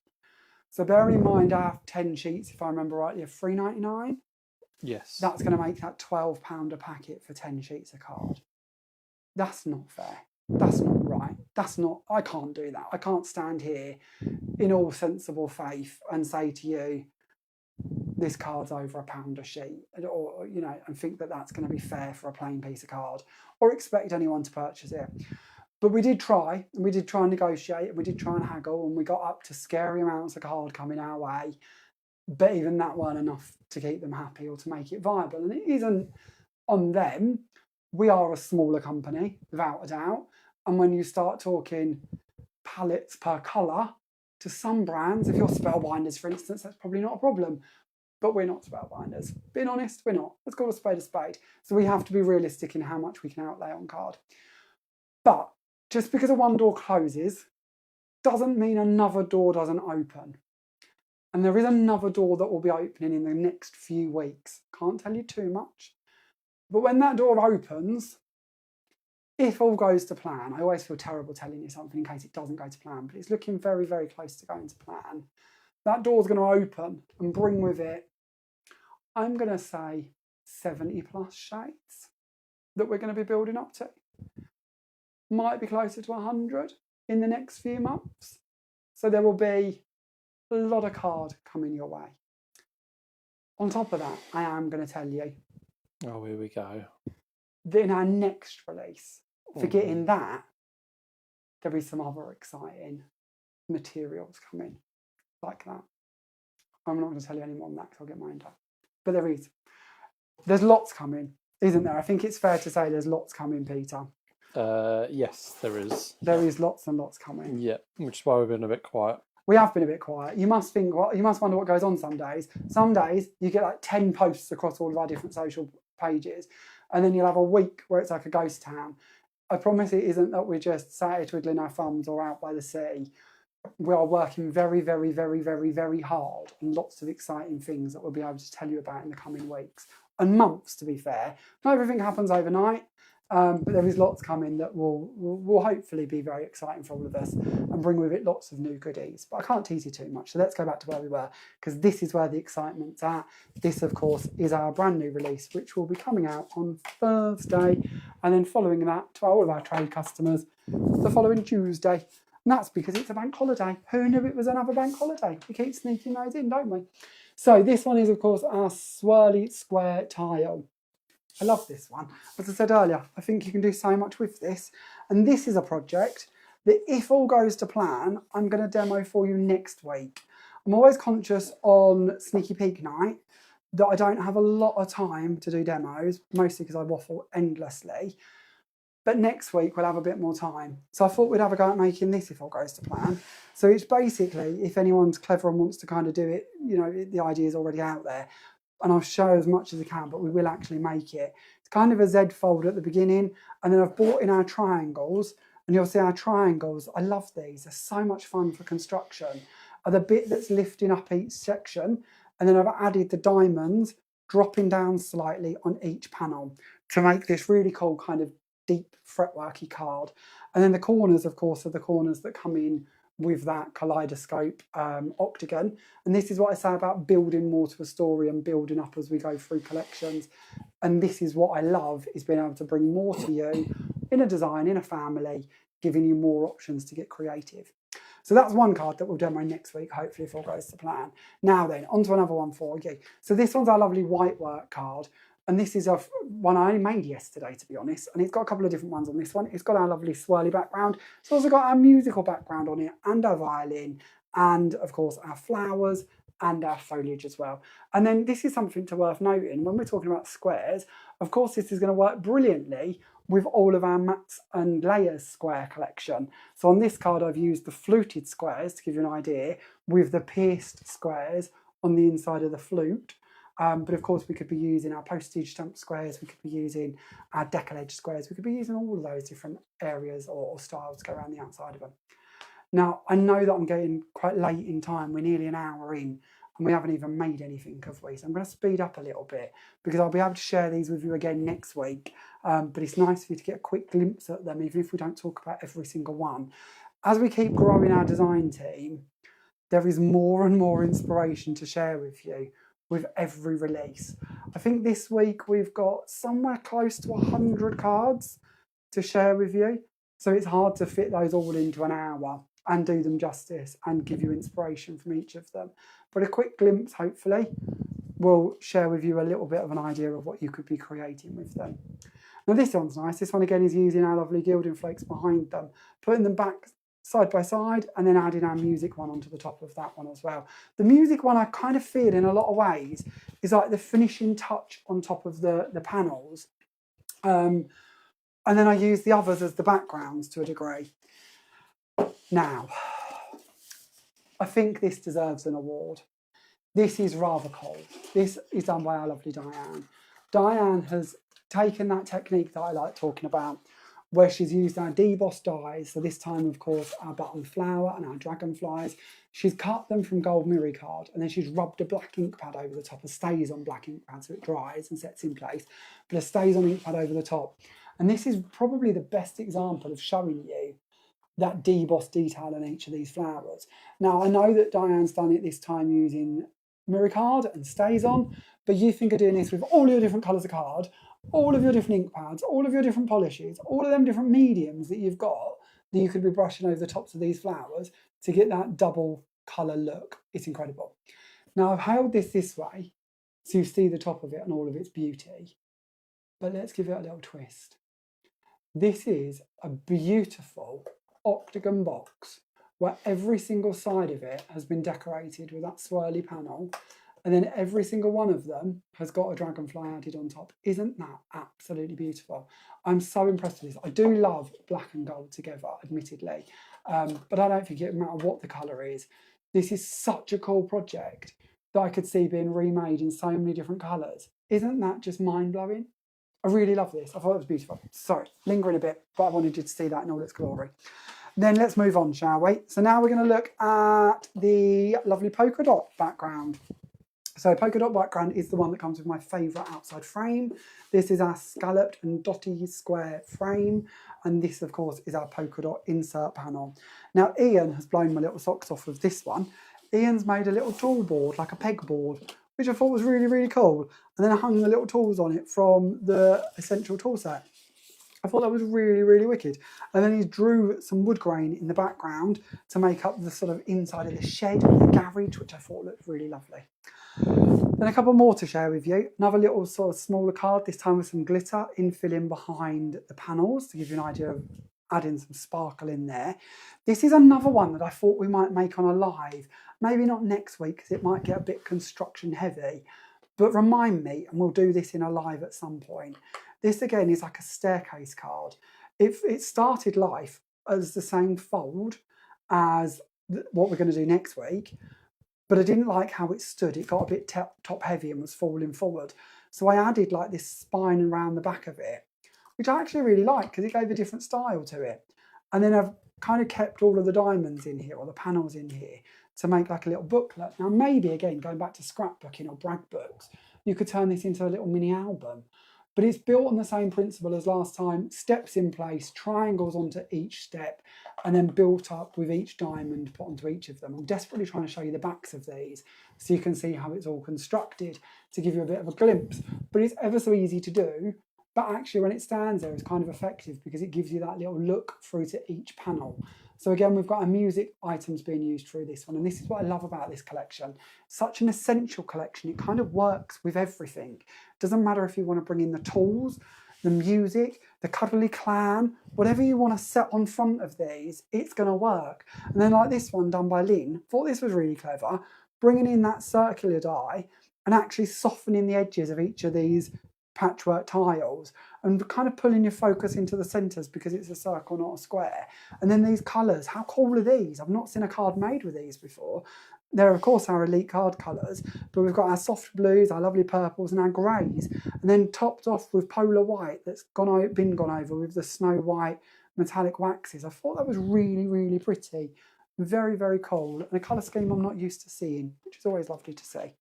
So bearing in mind our 10 sheets, if I remember rightly, are $3.99. Yes. That's going to make that £12 a packet for 10 sheets of card. That's not fair. That's not right. I can't do that. I can't stand here in all sensible faith and say to you, this card's over £1 a sheet, or, and think that that's going to be fair for a plain piece of card, or expect anyone to purchase it. But we did try, and we did try and negotiate, and we did try and haggle, and we got up to scary amounts of card coming our way. But even that weren't enough to keep them happy or to make it viable. And it isn't on them. We are a smaller company, without a doubt. And when you start talking pallets per colour, to some brands, if you're Spellbinders, for instance, that's probably not a problem. But we're not Spellbinders. Being honest, we're not. Let's call a spade a spade. So we have to be realistic in how much we can outlay on card. But just because one door closes doesn't mean another door doesn't open. And there is another door that will be opening in the next few weeks. Can't tell you too much. But when that door opens, if all goes to plan, I always feel terrible telling you something in case it doesn't go to plan, but it's looking very, very close to going to plan. That door's going to open and bring with it, I'm going to say 70 plus shades that we're going to be building up to. Might be closer to 100 in the next few months. So there will be a lot of card coming your way. On top of that, I am going to tell you. Oh, here we go. That in our next release, forgetting that, there is some other exciting materials coming like that. I'm not going to tell you any more than that because I'll get my end up. But there is. There's lots coming, isn't there? I think it's fair to say there's lots coming, Peter. Yes, there is. There is lots and lots coming. Yeah, which is why we've been a bit quiet. We have been a bit quiet. You must wonder what goes on some days. Some days you get like 10 posts across all of our different social pages, and then you'll have a week where it's like a ghost town. I promise it isn't that we're just sat here twiddling our thumbs or out by the sea. We are working very, very, very, very, very hard on lots of exciting things that we'll be able to tell you about in the coming weeks and months, to be fair. Not everything happens overnight, but there is lots coming that will hopefully be very exciting for all of us and bring with it lots of new goodies. But I can't tease you too much, so let's go back to where we were, because this is where the excitement's at. This, of course, is our brand new release, which will be coming out on Thursday, and then following that to all of our trade customers the following Tuesday. And that's because it's a bank holiday. Who knew it was another bank holiday? We keep sneaking those in, don't we? So this one is, of course, our swirly square tile. I love this one. As I said earlier, I think you can do so much with this. And this is a project that, if all goes to plan, I'm going to demo for you next week. I'm always conscious on Sneaky Peek night that I don't have a lot of time to do demos, mostly because I waffle endlessly. But next week we'll have a bit more time. So I thought we'd have a go at making this if all goes to plan. So it's basically, if anyone's clever and wants to kind of do it, the idea is already out there. And I'll show as much as I can, but we will actually make it. It's kind of a Z fold at the beginning. And then I've brought in our triangles. And you'll see our triangles. I love these. They're so much fun for construction. Are the bit that's lifting up each section. And then I've added the diamonds dropping down slightly on each panel to make this really cool kind of deep fretworky card. And then the corners, of course, are the corners that come in with that kaleidoscope octagon. And this is what I say about building more to a story and building up as we go through collections. And this is what I love, is being able to bring more to you in a design, in a family, giving you more options to get creative. So that's one card that we'll demo next week, hopefully, if all goes to plan. Now then, on to another one for you. So this one's our lovely white work card. And this is one I only made yesterday, to be honest. And it's got a couple of different ones on this one. It's got our lovely swirly background. It's also got our musical background on it, and our violin, and of course our flowers and our foliage as well. And then this is something worth noting. When we're talking about squares, of course this is going to work brilliantly with all of our mats and layers square collection. So on this card I've used the fluted squares to give you an idea, with the pierced squares on the inside of the flute. But of course we could be using our postage stamp squares, we could be using our decal edge squares, we could be using all of those different areas or styles to go around the outside of them. Now, I know that I'm getting quite late in time, we're nearly an hour in, and we haven't even made anything, have we? So I'm going to speed up a little bit, because I'll be able to share these with you again next week, but it's nice for you to get a quick glimpse at them, even if we don't talk about every single one. As we keep growing our design team, there is more and more inspiration to share with you with every release. I think this week we've got somewhere close to 100 cards to share with you. So it's hard to fit those all into an hour and do them justice and give you inspiration from each of them. But a quick glimpse, hopefully, will share with you a little bit of an idea of what you could be creating with them. Now this one's nice. This one again is using our lovely gilding flakes behind them, putting them back side by side, and then adding our music one onto the top of that one as well. The music one I kind of feel in a lot of ways is like the finishing touch on top of the panels. And then I use the others as the backgrounds to a degree. Now, I think this deserves an award. This is rather cool. This is done by our lovely Diane. Diane has taken that technique that I like talking about, where she's used our deboss dies, so this time, of course, our button flower and our dragonflies. She's cut them from gold mirror card, and then she's rubbed a black ink pad over the top. It stays on black ink pad, so it dries and sets in place, but it stays on ink pad over the top. And this is probably the best example of showing you that deboss detail on each of these flowers. Now, I know that Diane's done it this time using mirror card and stays on, but you think of doing this with all your different colours of card, all of your different ink pads, all of your different polishes, all of them different mediums that you've got that you could be brushing over the tops of these flowers to get that double colour look. It's incredible. Now I've held this way so you see the top of it and all of its beauty, but let's give it a little twist. This is a beautiful octagon box where every single side of it has been decorated with that swirly panel, and then every single one of them has got a dragonfly added on top. Isn't that absolutely beautiful? I'm so impressed with this. I do love black and gold together, admittedly, but I don't think it matters what the colour is. This is such a cool project that I could see being remade in so many different colours. Isn't that just mind-blowing? I really love this. I thought it was beautiful. Sorry, lingering a bit, but I wanted you to see that in all its glory. Then let's move on, shall we? So now we're going to look at the lovely polka dot background. So polka dot background is the one that comes with my favourite outside frame. This is our scalloped and dotty square frame. And this, of course, is our polka dot insert panel. Now, Ian has blown my little socks off with this one. Ian's made a little tool board, like a pegboard, which I thought was really, really cool. And then I hung the little tools on it from the Essential Tool Set. I thought that was really, really wicked. And then he drew some wood grain in the background to make up the sort of inside of the shed or the garage, which I thought looked really lovely. Then a couple more to share with you. Another little sort of smaller card, this time with some glitter infilling behind the panels to give you an idea of adding some sparkle in there. This is another one that I thought we might make on a live. Maybe not next week because it might get a bit construction heavy, but remind me and we'll do this in a live at some point. This again is like a staircase card. It started life as the same fold as what we're going to do next week, but I didn't like how it stood. It got a bit top heavy and was falling forward. So I added like this spine around the back of it, which I actually really like because it gave a different style to it. And then I've kind of kept all of the diamonds in here or the panels in here to make like a little booklet. Now maybe again, going back to scrapbooking or brag books, you could turn this into a little mini album. But it's built on the same principle as last time, steps in place, triangles onto each step, and then built up with each diamond put onto each of them. I'm desperately trying to show you the backs of these so you can see how it's all constructed to give you a bit of a glimpse. But it's ever so easy to do but actually when it stands there, it's kind of effective because it gives you that little look through to each panel. So again, we've got our music items being used through this one, and this is what I love about this collection. Such an essential collection. It kind of works with everything. It doesn't matter if you want to bring in the tools, the music, the cuddly clan, whatever you want to set on front of these, it's going to work. And then like this one done by Lynn, thought this was really clever, bringing in that circular die and actually softening the edges of each of these patchwork tiles and kind of pulling your focus into the centres because it's a circle, not a square. And then these colours, how cool are these? I've not seen a card made with these before. They're of course our elite card colours, but we've got our soft blues, our lovely purples and our greys, and then topped off with polar white that's been gone over with the snow white metallic waxes. I thought that was really, really pretty. Very, very cool, and a colour scheme I'm not used to seeing, which is always lovely to see.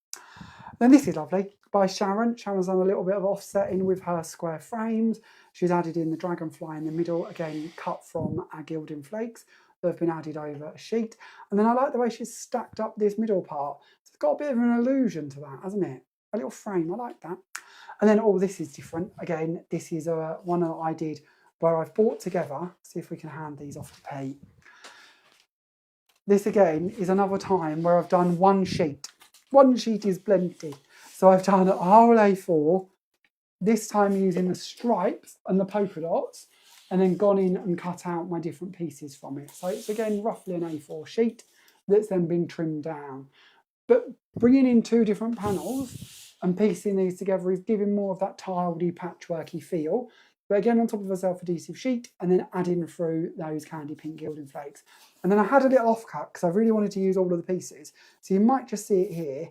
Then this is lovely, by Sharon. Sharon's done a little bit of offsetting with her square frames. She's added in the dragonfly in the middle, again cut from our gilding flakes that have been added over a sheet. And then I like the way she's stacked up this middle part. So it's got a bit of an illusion to that, hasn't it? A little frame, I like that. And then, oh, this is different. Again, this is one that I did where I've brought together, see if we can hand these off to Pete. This again is another time where I've done one sheet. One sheet is plenty. So I've done a whole A4, this time using the stripes and the polka dots, and then gone in and cut out my different pieces from it. So it's again roughly an A4 sheet that's then been trimmed down. But bringing in two different panels and piecing these together is giving more of that tiledy, patchworky feel. But again, on top of a self-adhesive sheet, and then adding through those candy pink gilding flakes. And then I had a little offcut because I really wanted to use all of the pieces. So you might just see it here.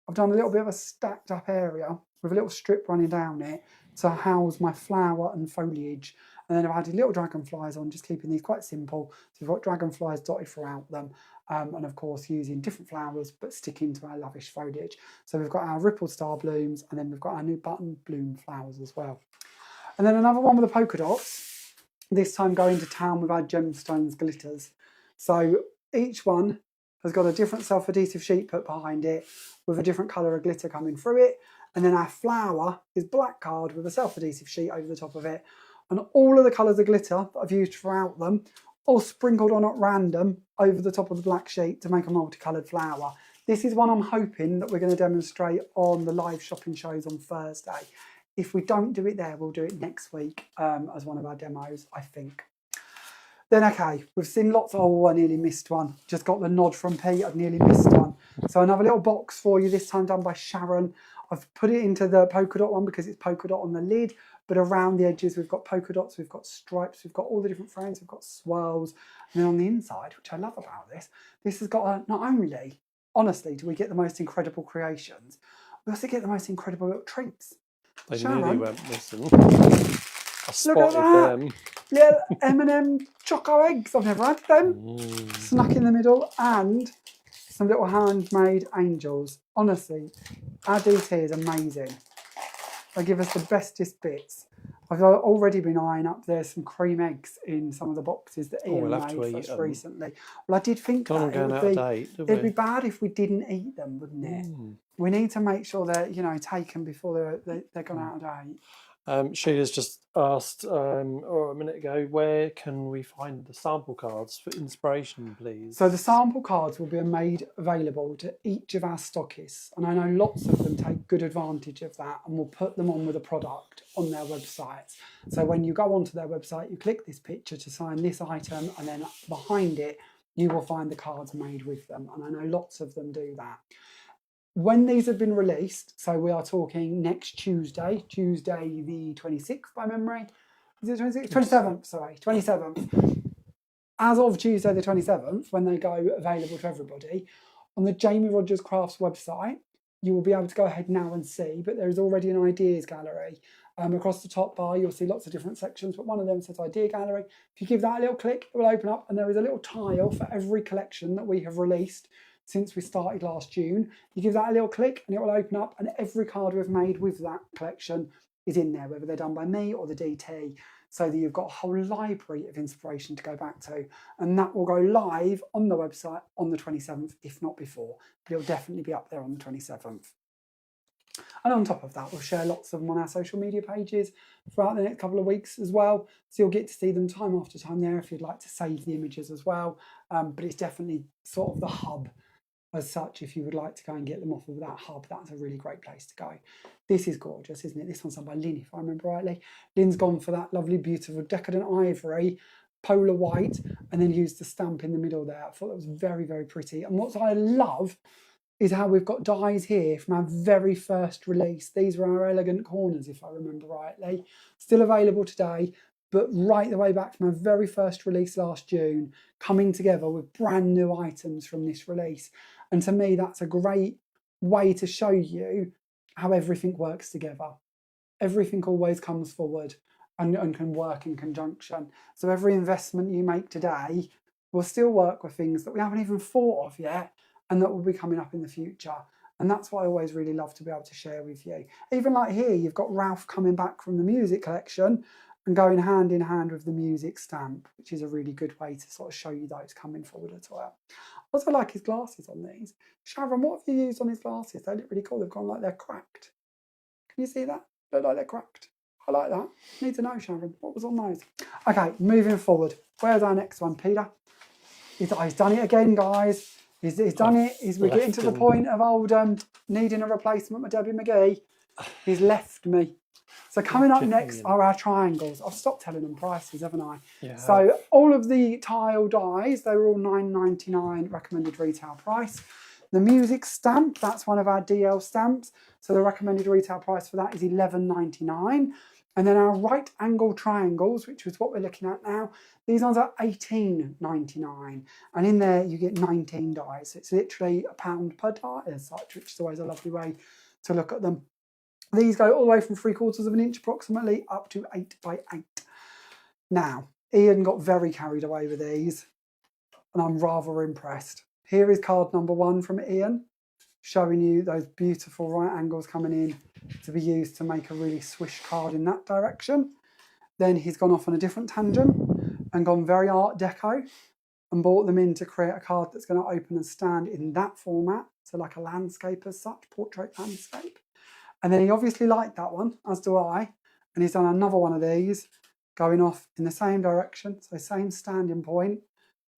I've done a little bit of a stacked up area with a little strip running down it to house my flower and foliage. And then I've added little dragonflies on, just keeping these quite simple. So we've got dragonflies dotted throughout them. And of course using different flowers, but sticking to our lavish foliage. So we've got our rippled star blooms, and then we've got our new button bloom flowers as well. And then another one with the polka dots, this time going to town with our gemstones glitters. So each one has got a different self-adhesive sheet put behind it with a different colour of glitter coming through it. And then our flower is black card with a self-adhesive sheet over the top of it. And all of the colours of glitter that I've used throughout them, all sprinkled on at random over the top of the black sheet to make a multicoloured flower. This is one I'm hoping that we're going to demonstrate on the live shopping shows on Thursday. If we don't do it there, we'll do it next week as one of our demos, I think. Then, okay, we've seen lots of, oh, I nearly missed one. Just got the nod from Pete, I've nearly missed one. So another little box for you, this time done by Sharon. I've put it into the polka dot one because it's polka dot on the lid, but around the edges we've got polka dots, we've got stripes, we've got all the different frames, we've got swirls. And then on the inside, which I love about this has got not only, honestly, do we get the most incredible creations, we also get the most incredible little treats. They Sharon, nearly went missing. I spotted them. Little M&M choco eggs, I've never had them. Snuck in the middle, and some little handmade angels. Honestly, our DT is amazing. They give us the bestest bits. I've already been eyeing up there some cream eggs in some of the boxes that Ian made for us recently. Well, I did think that it'd be bad if we didn't eat them, wouldn't it? We need to make sure they're taken before they're gone out of date. Sheila's just asked a minute ago, where can we find the sample cards for inspiration, please? So the sample cards will be made available to each of our stockists, and I know lots of them take good advantage of that and will put them on with a product on their websites. So when you go onto their website, you click this picture to sign this item, and then behind it you will find the cards made with them, and I know lots of them do that. When these have been released, so we are talking next Tuesday the 26th by memory. Is it 26th? 27th, sorry, 27th. As of Tuesday the 27th, when they go available to everybody, on the Jamie Rodgers Crafts website, you will be able to go ahead now and see, but there is already an ideas gallery. Across the top bar, you'll see lots of different sections, but one of them says idea gallery. If you give that a little click, it will open up, and there is a little tile for every collection that we have released since we started last June. You give that a little click and it will open up, and every card we've made with that collection is in there, whether they're done by me or the DT, so that you've got a whole library of inspiration to go back to. And that will go live on the website on the 27th, if not before, but it'll definitely be up there on the 27th. And on top of that, we'll share lots of them on our social media pages throughout the next couple of weeks as well. So you'll get to see them time after time there if you'd like to save the images as well. But it's definitely sort of the hub as such. If you would like to go and get them off of that hub, that's a really great place to go. This is gorgeous, isn't it? This one's done by Lynn, if I remember rightly. Lynn's gone for that lovely, beautiful decadent ivory, polar white, and then used the stamp in the middle there. I thought that was very, very pretty. And what I love is how we've got dies here from our very first release. These were our elegant corners, if I remember rightly. Still available today, but right the way back from our very first release last June, coming together with brand new items from this release. And to me, that's a great way to show you how everything works together. Everything always comes forward and can work in conjunction. So every investment you make today will still work with things that we haven't even thought of yet, and that will be coming up in the future. And that's what I always really love to be able to share with you. Even like here, you've got Ralph coming back from the music collection and going hand in hand with the music stamp, which is a really good way to sort of show you those coming forward as well. Also like his glasses on these. Sharon, what have you used on his glasses? They look really cool. They've gone like they're cracked. Can you see that? Look like they're cracked. I like that. Need to know, Sharon, what was on those? Okay, moving forward. Where's our next one, Peter? He's done it again, guys. He's done it. We're getting to the point of old needing a replacement with Debbie McGee. He's left me. So coming up next are our triangles. I've stopped telling them prices, haven't I? Yeah. So all of the tile dies, they were all $9.99 recommended retail price. The music stamp, that's one of our DL stamps. So the recommended retail price for that is $11.99. And then our right angle triangles, which is what we're looking at now, these ones are $18.99. And in there you get 19 dies. So it's literally £1 per die as such, which is always a lovely way to look at them. These go all the way from 3/4 of an inch approximately up to 8 by 8. Now, Ian got very carried away with these, and I'm rather impressed. Here is card number 1 from Ian, showing you those beautiful right angles coming in to be used to make a really swish card in that direction. Then he's gone off on a different tangent and gone very Art Deco and brought them in to create a card that's going to open and stand in that format, so like a landscape as such, portrait landscape. And then he obviously liked that one, as do I, and he's done another one of these going off in the same direction, so same standing point,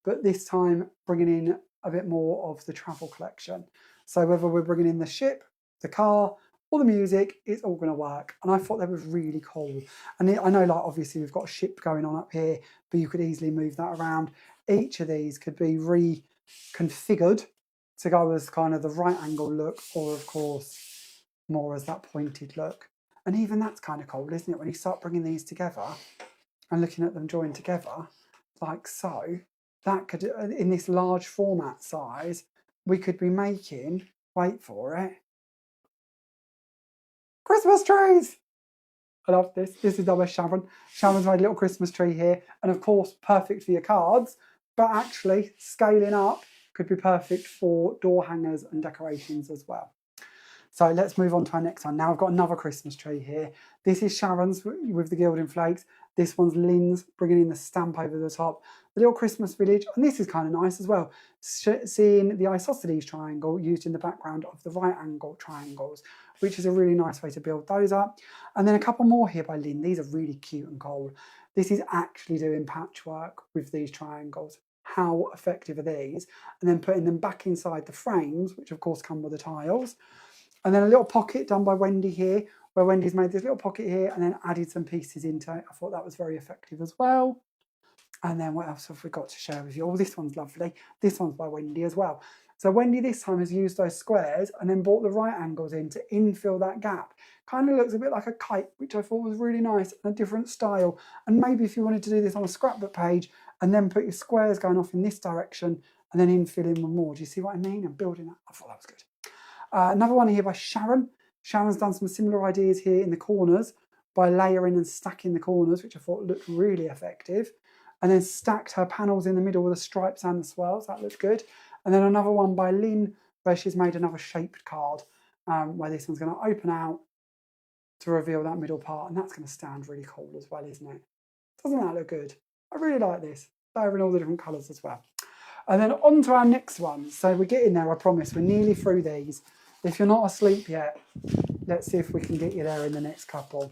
but this time bringing in a bit more of the travel collection. So whether we're bringing in the ship, the car, or the music, it's all going to work. And I thought that was really cool. And I know, like, obviously we've got a ship going on up here, but you could easily move that around. Each of these could be reconfigured to go as kind of the right angle look, or of course, more as that pointed look. And even that's kind of cool, isn't it? When you start bringing these together and looking at them joined together, like so, that could, in this large format size, we could be making, wait for it, Christmas trees! I love this. This is done by Sharon. Sharon's made a little Christmas tree here, and of course, perfect for your cards, but actually, scaling up could be perfect for door hangers and decorations as well. So let's move on to our next one. Now I've got another Christmas tree here. This is Sharon's with the gilding flakes. This one's Lynn's, bringing in the stamp over the top. The little Christmas village, and this is kind of nice as well. Seeing the isosceles triangle used in the background of the right angle triangles, which is a really nice way to build those up. And then a couple more here by Lynn. These are really cute and cool. This is actually doing patchwork with these triangles. How effective are these? And then putting them back inside the frames, which of course come with the tiles. And then a little pocket done by Wendy here, where Wendy's made this little pocket here and then added some pieces into it. I thought that was very effective as well. And then what else have we got to share with you? Oh, this one's lovely. This one's by Wendy as well. So Wendy this time has used those squares and then brought the right angles in to infill that gap. Kind of looks a bit like a kite, which I thought was really nice and a different style. And maybe if you wanted to do this on a scrapbook page and then put your squares going off in this direction and then infill in with more. Do you see what I mean? And building that. I thought that was good. Another one here by Sharon. Sharon's done some similar ideas here in the corners by layering and stacking the corners, which I thought looked really effective. And then stacked her panels in the middle with the stripes and the swirls. That looked good. And then another one by Lynn, where she's made another shaped card, where this one's going to open out to reveal that middle part. And that's going to stand really cool as well, isn't it? Doesn't that look good? I really like this. They're in all the different colours as well. And then on to our next one. So we're getting there, I promise. We're nearly through these. If you're not asleep yet, let's see if we can get you there in the next couple.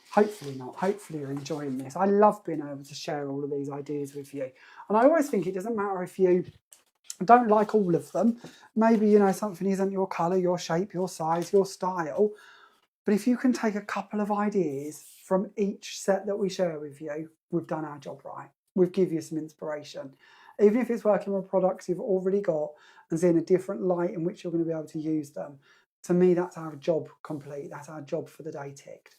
Hopefully not. Hopefully you're enjoying this. I love being able to share all of these ideas with you. And I always think it doesn't matter if you don't like all of them. Maybe, you know, something isn't your colour, your shape, your size, your style. But if you can take a couple of ideas from each set that we share with you, we've done our job right. We've given you some inspiration. Even if it's working with products you've already got and seeing a different light in which you're going to be able to use them, to me, that's our job complete. That's our job for the day ticked.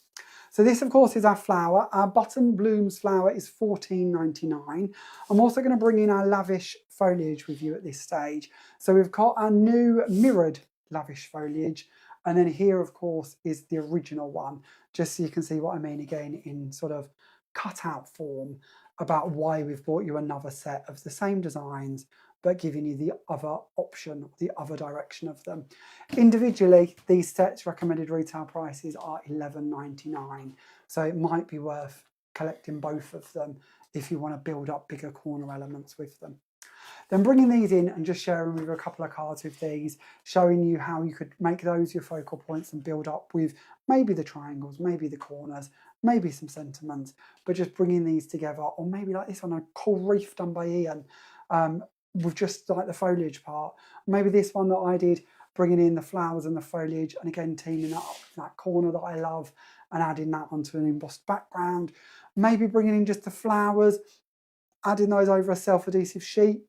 So this, of course, is our flower. Our button blooms flower is $14.99. I'm also going to bring in our lavish foliage with you at this stage. So we've got our new mirrored lavish foliage. And then here, of course, is the original one, just so you can see what I mean again in sort of cutout form about why we've brought you another set of the same designs, but giving you the other option, the other direction of them. Individually, these sets recommended retail prices are $11.99. So it might be worth collecting both of them if you want to build up bigger corner elements with them. Then bringing these in and just sharing with you a couple of cards with these, showing you how you could make those your focal points and build up with maybe the triangles, maybe the corners, maybe some sentiments, but just bringing these together, or maybe like this one, a cool reef done by Ian, with just like the foliage part. Maybe this one that I did, bringing in the flowers and the foliage, and again teaming that up with that corner that I love and adding that onto an embossed background. Maybe bringing in just the flowers, adding those over a self-adhesive sheet,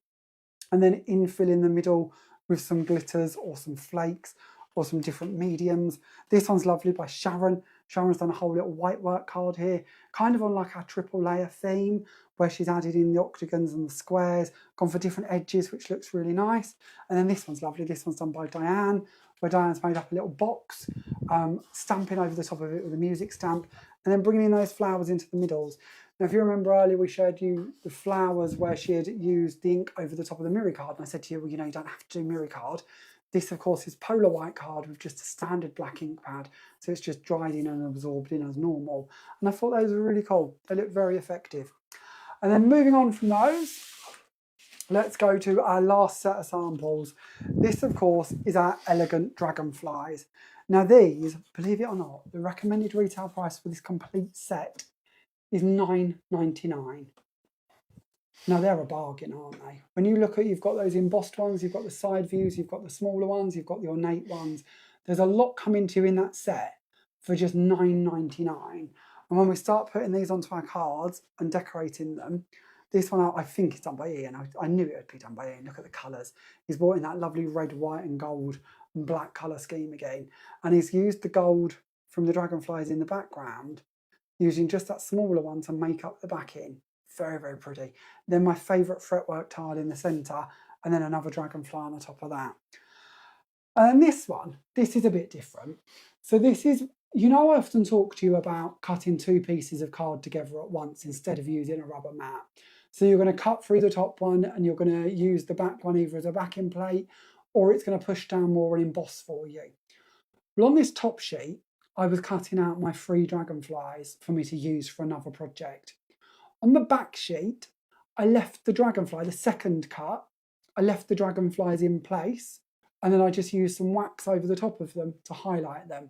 and then infilling the middle with some glitters or some flakes or some different mediums. This one's lovely by Sharon. Sharon's done a whole little white work card here, kind of on like our triple layer theme, where she's added in the octagons and the squares, gone for different edges, which looks really nice. And then this one's lovely. This one's done by Diane, where Diane's made up a little box, stamping over the top of it with a music stamp, and then bringing in those flowers into the middles. Now, if you remember earlier, we showed you the flowers where she had used the ink over the top of the mirror card. And I said to you, well, you know, you don't have to do mirror card. This, of course, is polar white card with just a standard black ink pad. So it's just dried in and absorbed in as normal. And I thought those were really cool. They look very effective. And then moving on from those, let's go to our last set of samples. This, of course, is our elegant dragonflies. Now these, believe it or not, the recommended retail price for this complete set is $9.99. Now they're a bargain, aren't they? When you look at, you've got those embossed ones, you've got the side views, you've got the smaller ones, you've got the ornate ones. There's a lot coming to you in that set for just $9.99. And when we start putting these onto our cards and decorating them, this one I think is done by Ian. I knew it would be done by Ian. Look at the colours. He's brought in that lovely red, white and gold and black colour scheme again. And he's used the gold from the dragonflies in the background, using just that smaller one to make up the backing. Very, very pretty. Then my favourite fretwork tile in the centre, and then another dragonfly on the top of that. And then this one, this is a bit different. So this is, you know, I often talk to you about cutting two pieces of card together at once instead of using a rubber mat. So you're going to cut through the top one and you're going to use the back one either as a backing plate, or it's going to push down more and emboss for you. Well, on this top sheet, I was cutting out my 3 dragonflies for me to use for another project. On the back sheet, I left the dragonfly, the second cut, I left the dragonflies in place, and then I just used some wax over the top of them to highlight them,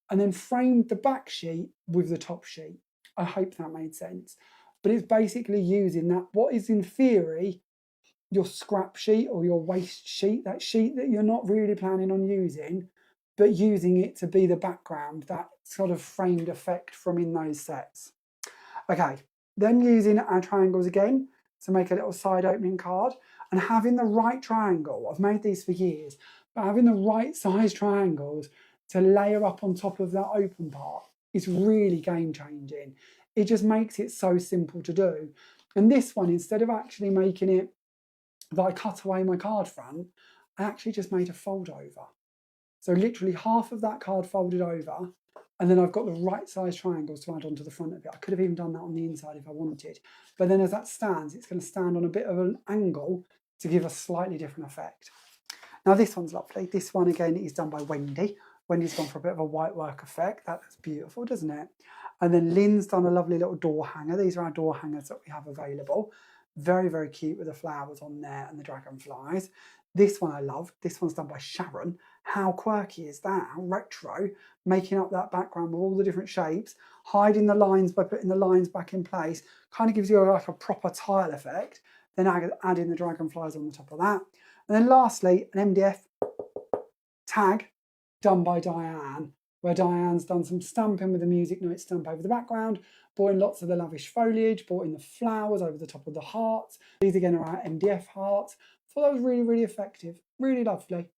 and then framed the back sheet with the top sheet. I hope that made sense. But it's basically using that, what is in theory your scrap sheet or your waste sheet, that sheet that you're not really planning on using, but using it to be the background, that sort of framed effect from in those sets. Okay, then using our triangles again to make a little side opening card, and having the right triangle. I've made these for years, but having the right size triangles to layer up on top of that open part is really game changing. It just makes it so simple to do. And this one, instead of actually making it that I cut away my card front, I actually just made a fold over. So literally half of that card folded over, and then I've got the right size triangles to add onto the front of it. I could have even done that on the inside if I wanted. But then as that stands, it's going to stand on a bit of an angle to give a slightly different effect. Now this one's lovely. This one again is done by Wendy. Wendy's gone for a bit of a white work effect. That looks beautiful, doesn't it? And then Lynn's done a lovely little door hanger. These are our door hangers that we have available. Very, very cute with the flowers on there and the dragonflies. This one I love. This one's done by Sharon. How quirky is that? How retro, making up that background with all the different shapes, hiding the lines by putting the lines back in place, kind of gives you like a proper tile effect. Then adding the dragonflies on the top of that. And then lastly, an MDF tag done by Diane, where Diane's done some stamping with the music note stamp over the background, brought in lots of the lavish foliage, brought in the flowers over the top of the hearts. These again are our MDF hearts. Thought that was really, really effective, really lovely.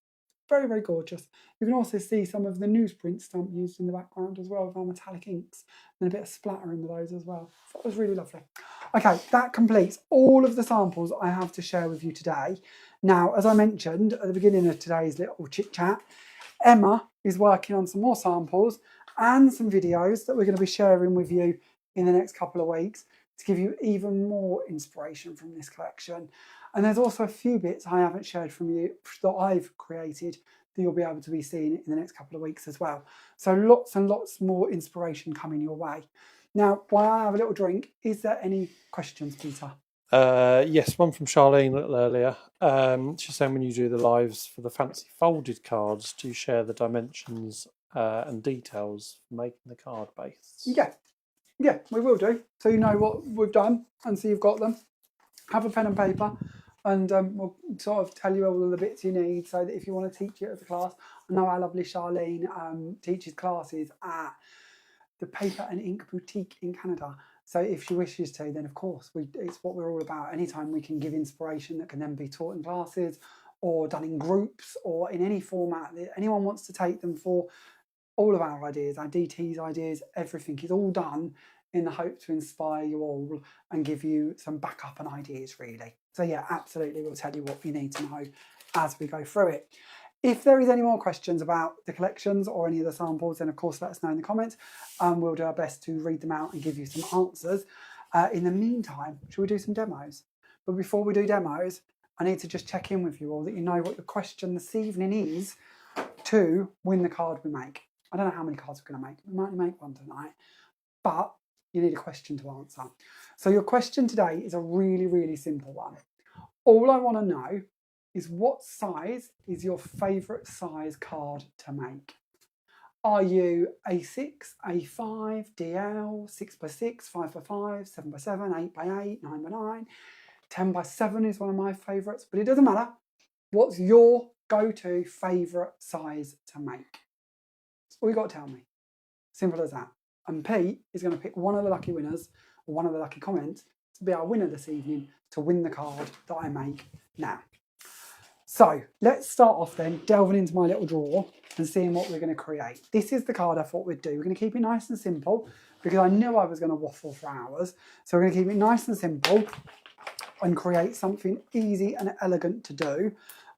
Very, very gorgeous. You can also see some of the newsprint stamp used in the background as well with our metallic inks and a bit of splattering with those as well. That was really lovely. Okay, that completes all of the samples I have to share with you today. Now, as I mentioned at the beginning of today's little chit chat, Emma is working on some more samples and some videos that we're going to be sharing with you in the next couple of weeks to give you even more inspiration from this collection. And there's also a few bits I haven't shared from you that I've created that you'll be able to be seeing in the next couple of weeks as well. So lots and lots more inspiration coming your way. Now, while I have a little drink, is there any questions, Peter? Yes, one from Charlene a little earlier. She's saying when you do the lives for the fancy folded cards, do you share the dimensions and details for making the card base? Yeah, we will do. So you know what we've done and so you've got them. Have a pen and paper and we'll sort of tell you all of the bits you need so that if you want to teach it as a class. I know our lovely Charlene teaches classes at the Paper and Ink Boutique in Canada. So if she wishes to, then of course, it's what we're all about. Anytime we can give inspiration that can then be taught in classes or done in groups or in any format that anyone wants to take them for, all of our ideas, our DT's ideas, everything is all done in the hope to inspire you all and give you some backup and ideas, really. So yeah, absolutely, we'll tell you what you need to know as we go through it. If there is any more questions about the collections or any of the samples, then of course let us know in the comments and we'll do our best to read them out and give you some answers. In the meantime, should we do some demos? But before we do demos, I need to just check in with you all that you know what your question this evening is to win the card we make. I don't know how many cards we're going to make. We might make one tonight, but you need a question to answer. So your question today is a really, really simple one. All I want to know is what size is your favourite size card to make? Are you A6, A5, DL, 6x6, 5x5, 7x7, 8x8, 9x9, 10x7 is one of my favourites, but it doesn't matter. What's your go-to favourite size to make? That's all you got to tell me. Simple as that. And Pete is going to pick one of the lucky winners or one of the lucky comments to be our winner this evening to win the card that I make now. So let's start off then, delving into my little drawer and seeing what we're going to create. This is the card I thought we'd do. We're going to keep it nice and simple because I knew I was going to waffle for hours. So we're going to keep it nice and simple and create something easy and elegant to do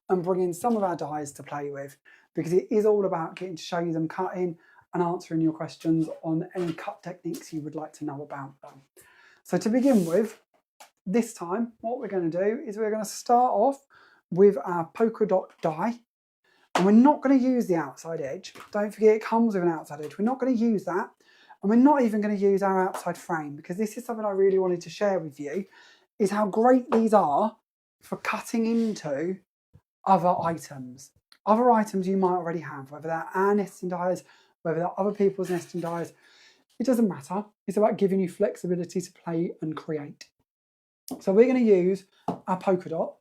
and bring in some of our dies to play with because it is all about getting to show you them cutting and answering your questions on any cut techniques you would like to know about them. So to begin with, this time what we're going to do is we're going to start off with our polka dot die, and we're not going to use the outside edge. Don't forget it comes with an outside edge. We're not going to use that, and we're not even going to use our outside frame because this is something I really wanted to share with you, is how great these are for cutting into other items. Other items you might already have, whether they're our nesting dies, whether they're other people's nesting dies, it doesn't matter. It's about giving you flexibility to play and create. So we're going to use our polka dot,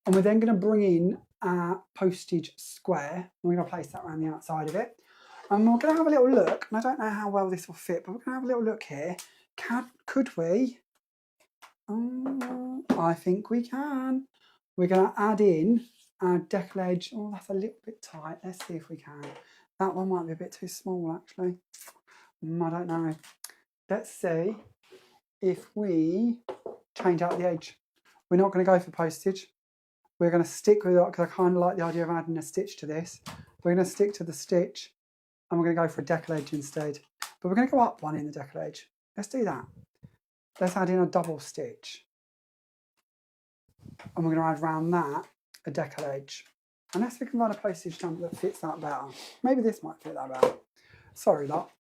and we're then going to bring in our postage square. We're going to place that around the outside of it. And we're going to have a little look, and I don't know how well this will fit, but we're going to have a little look here. Could we? I think we can. We're going to add in our decal edge. Oh, that's a little bit tight. Let's see if we can. That one might be a bit too small, actually. I don't know. Let's see if we change out the edge. We're not going to go for postage. We're going to stick with it because I kind of like the idea of adding a stitch to this. We're going to stick to the stitch and we're going to go for a decal edge instead. But we're going to go up one in the decal edge. Let's do that. Let's add in a double stitch. And we're going to add around that a decal edge. Unless we can find a postage stamp that fits that better. Maybe this might fit that better. Sorry, lot.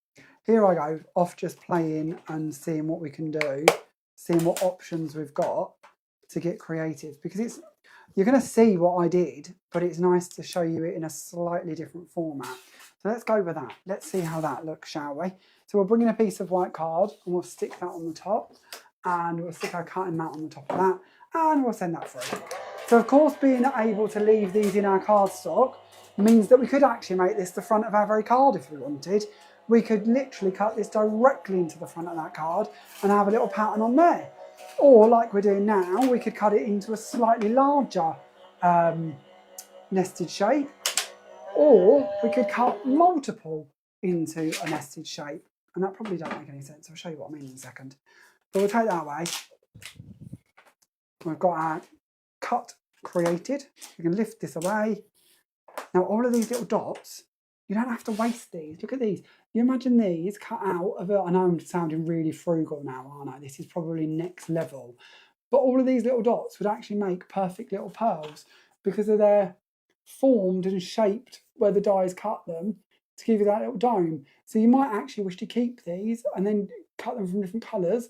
Here I go, off just playing and seeing what we can do, seeing what options we've got to get creative, because you're going to see what I did, but it's nice to show you it in a slightly different format. So let's go with that. Let's see how that looks, shall we? So we'll bring in a piece of white card and we'll stick that on the top, and we'll stick our cutting mat on the top of that, and we'll send that through. So of course, being able to leave these in our cardstock means that we could actually make this the front of our very card if we wanted. We could literally cut this directly into the front of that card and have a little pattern on there. Or like we're doing now, we could cut it into a slightly larger nested shape, or we could cut multiple into a nested shape. And that probably don't make any sense. I'll show you what I mean in a second. But we'll take that away. We've got our cut created. We can lift this away. Now all of these little dots, you don't have to waste these. Look at these. You imagine these cut out of it. I know I'm sounding really frugal now, aren't I? This is probably next level. But all of these little dots would actually make perfect little pearls because of their formed and shaped where the dies cut them to give you that little dome. So you might actually wish to keep these and then cut them from different colours,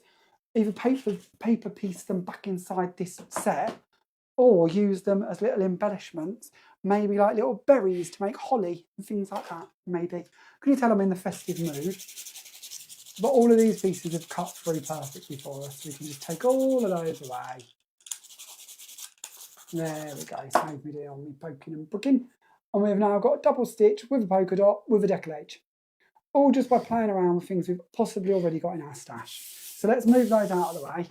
either paper piece them back inside this set, or use them as little embellishments, maybe like little berries to make holly and things like that, maybe. Can you tell I'm in the festive mood? But all of these pieces have cut through perfectly for us. We can just take all of those away. There we go, save me there on me poking and booking. And we've now got a double stitch with a polka dot with a decollage. All just by playing around with things we've possibly already got in our stash. So let's move those out of the way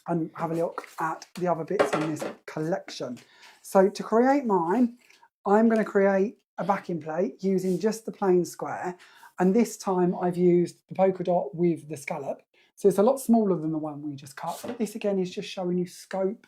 and have a look at the other bits in this collection. So to create mine, I'm going to create a backing plate using just the plain square, and this time I've used the polka dot with the scallop. So it's a lot smaller than the one we just cut, but this again is just showing you scope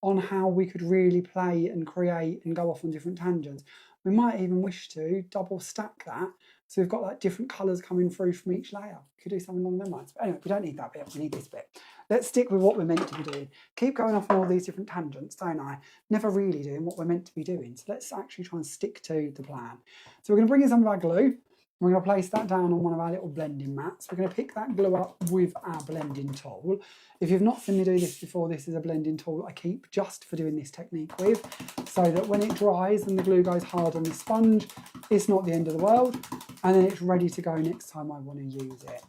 on how we could really play and create and go off on different tangents. We might even wish to double stack that, so we've got like different colours coming through from each layer. We could do something along them lines. But anyway, we don't need that bit, we need this bit. Let's stick with what we're meant to be doing. Keep going off on all these different tangents, don't I? Never really doing what we're meant to be doing. So let's actually try and stick to the plan. So we're going to bring in some of our glue. We're going to place that down on one of our little blending mats. We're going to pick that glue up with our blending tool. If you've not seen me do this before, this is a blending tool I keep just for doing this technique with, so that when it dries and the glue goes hard on the sponge, it's not the end of the world, and then it's ready to go next time I want to use it.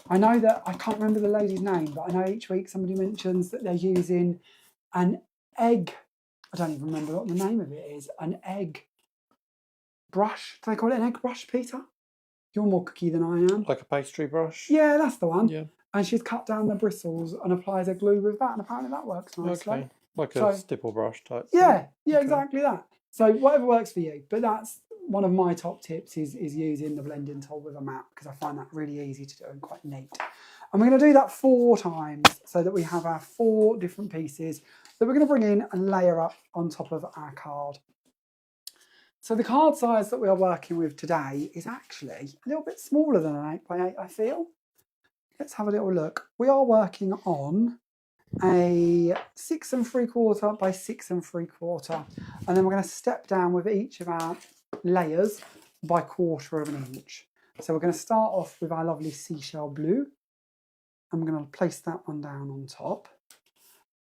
I know that, I can't remember the lady's name, but I know each week somebody mentions that they're using an egg, I don't even remember what the name of it is, an egg brush. Do they call it an egg brush, Peter? You're more cookie than I am. Like a pastry brush? Yeah, that's the one. Yeah. And she's cut down the bristles and applies a glue with that, and apparently that works nicely. Okay. Like a stipple brush type thing. Yeah, Okay. exactly that. So whatever works for you. But that's one of my top tips is using the blending tool with a mat, because I find that really easy to do and quite neat. And we're going to do that 4 times so that we have our 4 different pieces that we're going to bring in and layer up on top of our card. So the card size that we are working with today is actually a little bit smaller than an 8x8, I feel. Let's have a little look. We are working on a 6 3/4 by 6 3/4, and then we're going to step down with each of our layers by 1/4 of an inch. So we're going to start off with our lovely seashell blue. I'm going to place that one down on top,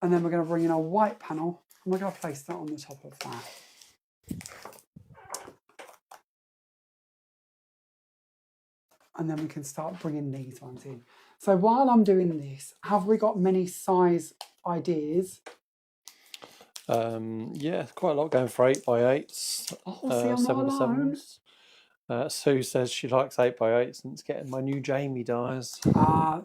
and then we're going to bring in our white panel and we're going to place that on the top of that. And then we can start bringing these ones in. So while I'm doing this, have we got many size ideas? Yeah, quite a lot going for 8x8s. Oh, see, I'm not alone. 7x7s. Sue says she likes 8x8 since getting my new Jamie dies.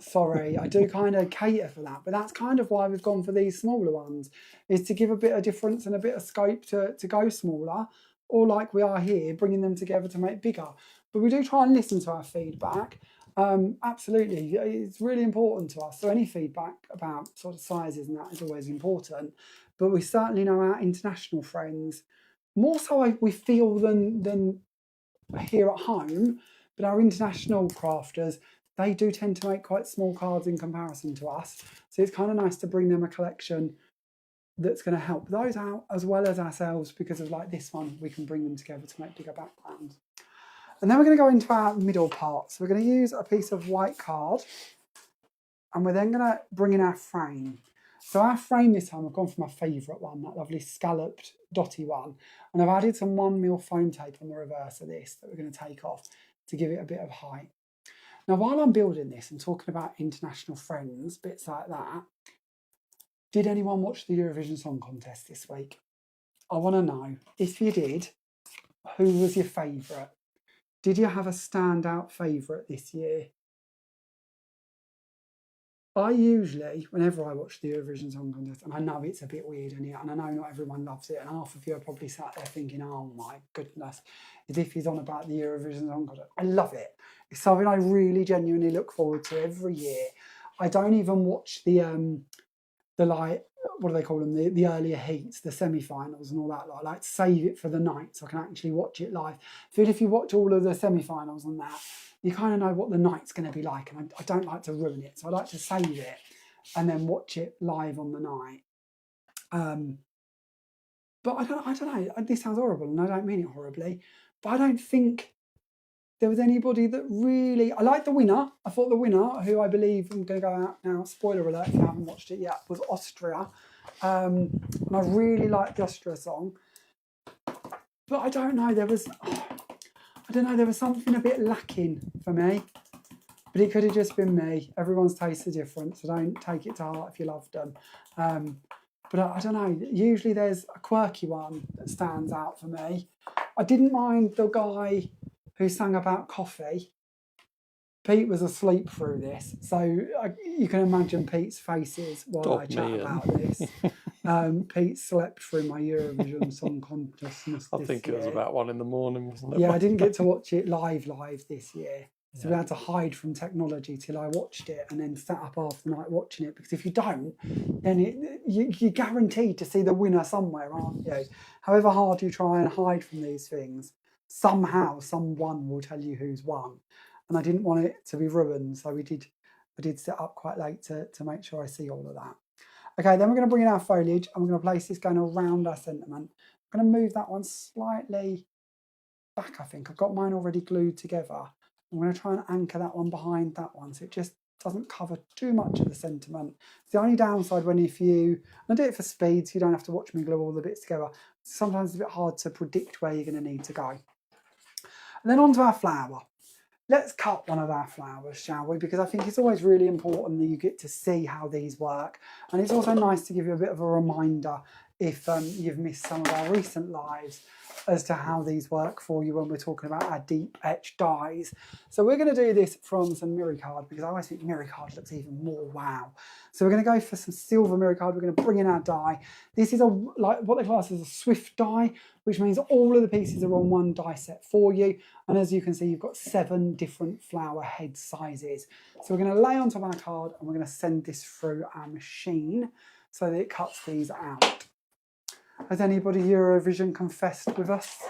Sorry, I do kind of cater for that, but that's kind of why we've gone for these smaller ones, is to give a bit of difference and a bit of scope to go smaller, or like we are here, bringing them together to make bigger. But we do try and listen to our feedback. Absolutely, it's really important to us. So any feedback about sort of sizes and that is always important. But we certainly know our international friends, more so we feel than here at home, but our international crafters, they do tend to make quite small cards in comparison to us. So it's kind of nice to bring them a collection that's going to help those out as well as ourselves, because of like this one, we can bring them together to make bigger backgrounds. And then we're going to go into our middle part. So we're going to use a piece of white card, and we're then going to bring in our frame. So our frame this time, I've gone for my favourite one, that lovely scalloped dotty one. And I've added some 1mm foam tape on the reverse of this that we're going to take off to give it a bit of height. Now, while I'm building this and talking about international friends, bits like that, did anyone watch the Eurovision Song Contest this week? I want to know, if you did, who was your favourite? Did you have a standout favourite this year? I usually, whenever I watch the Eurovision Song Contest, and I know it's a bit weird in here, and I know not everyone loves it, and half of you are probably sat there thinking, oh my goodness, as if he's on about the Eurovision Song Contest. I love it. It's something I really genuinely look forward to every year. I don't even watch the like, what do they call them, the earlier heats, the semi-finals and all that. I like to save it for the night so I can actually watch it live. I feel if you watch all of the semi-finals and that, you kind of know what the night's going to be like, and I don't like to ruin it, so I like to save it and then watch it live on the night. But I don't know, this sounds horrible and I don't mean it horribly, but I don't think there was anybody that really... I like the winner. I thought the winner, who I believe, I'm going to go out now, spoiler alert if you haven't watched it yet, was Austria. And I really liked the Austria song. But I don't know, there was something a bit lacking for me. But it could have just been me. Everyone's tastes are different, so don't take it to heart if you loved them. But I don't know, usually there's a quirky one that stands out for me. I didn't mind the guy who sang about coffee. Pete was asleep through this, so you can imagine Pete's faces while I chat about this. Pete slept through my Eurovision Song Contest this I think it was about 1 a.m, wasn't it? Yeah, I didn't get to watch it live this year. So we had to hide from technology till I watched it and then sat up half the night watching it, because if you don't, then you're guaranteed to see the winner somewhere, aren't you? However hard you try and hide from these things, somehow someone will tell you who's won. And I didn't want it to be ruined, so I did sit up quite late to make sure I see all of that. Okay, then we're going to bring in our foliage and we're going to place this going around our sentiment. I'm going to move that one slightly back, I think. I've got mine already glued together. I'm going to try and anchor that one behind that one so it just doesn't cover too much of the sentiment. It's the only downside when I do it for speed so you don't have to watch me glue all the bits together. Sometimes it's a bit hard to predict where you're going to need to go. And then onto our flower. Let's cut one of our flowers, shall we? Because I think it's always really important that you get to see how these work. And it's also nice to give you a bit of a reminder if you've missed some of our recent lives as to how these work for you when we're talking about our deep etch dies. So we're going to do this from some mirror card, because I always think mirror card looks even more wow. So we're going to go for some silver mirror card. We're going to bring in our die. This is like what they class as a swift die, which means all of the pieces are on one die set for you. And as you can see, you've got 7 different flower head sizes. So we're going to lay on top of our card and we're going to send this through our machine so that it cuts these out. Has anybody Eurovision confessed with us?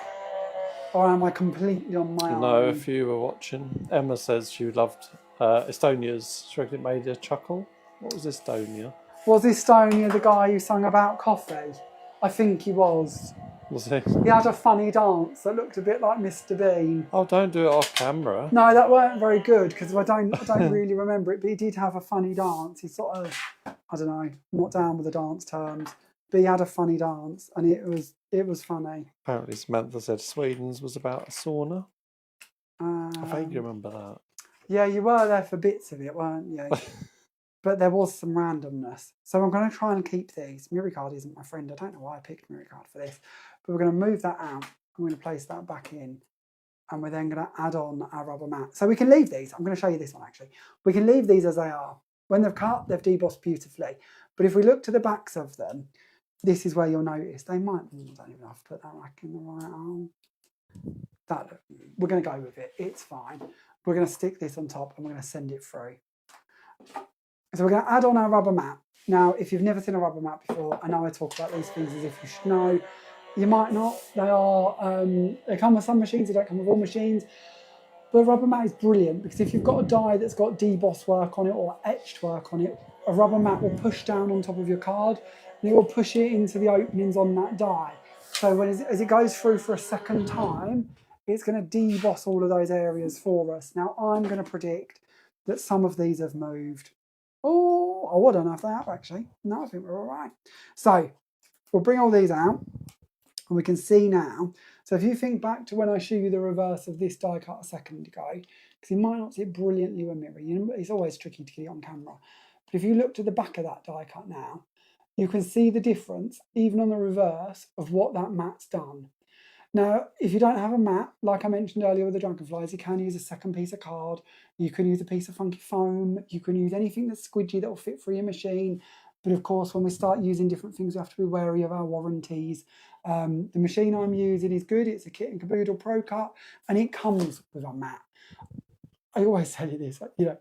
Or am I completely on my own? No, a few were watching. Emma says she loved Estonia's. She reckoned it made her chuckle. What was Estonia? Was Estonia the guy who sang about coffee? I think he was. Was he? He had a funny dance that looked a bit like Mr. Bean. Oh, don't do it off camera. No, that weren't very good, because I don't really remember it, but he did have a funny dance. He sort of, I don't know, not down with the dance terms, but he had a funny dance and it was funny. Apparently Samantha said Sweden's was about a sauna. I vaguely remember that. Yeah, you were there for bits of it, weren't you? But there was some randomness. So I'm going to try and keep these. Mirror card isn't my friend. I don't know why I picked mirror card for this. But we're going to move that out. I'm going to place that back in. And we're then going to add on our rubber mat. So we can leave these. I'm going to show you this one actually. We can leave these as they are. When they've cut, they've debossed beautifully. But if we look to the backs of them, this is where you'll notice they might... I don't even have to put that back in the right arm. We're going to go with it. It's fine. We're going to stick this on top and we're going to send it through. So we're going to add on our rubber mat. Now, if you've never seen a rubber mat before, I know I talk about these things as if you should know. You might not. They come with some machines, they don't come with all machines. But a rubber mat is brilliant because if you've got a die that's got deboss work on it or etched work on it, a rubber mat will push down on top of your card and it will push it into the openings on that die. So as it goes through for a second time, it's going to deboss all of those areas for us. Now, I'm going to predict that some of these have moved. Oh, I don't know if they have actually. No, I think we're all right. So we'll bring all these out and we can see now. So if you think back to when I show you the reverse of this die cut a second ago, because you might not see it brilliantly with a mirror, you know, it's always tricky to get it on camera. But if you look to the back of that die cut now, you can see the difference, even on the reverse, of what that mat's done. Now, if you don't have a mat, like I mentioned earlier with the dragonflies, you can use a second piece of card. You can use a piece of funky foam. You can use anything that's squidgy that will fit through your machine. But of course, when we start using different things, we have to be wary of our warranties. The machine I'm using is good. It's a Kit and Caboodle Pro Cut, and it comes with a mat. I always tell you this, you know,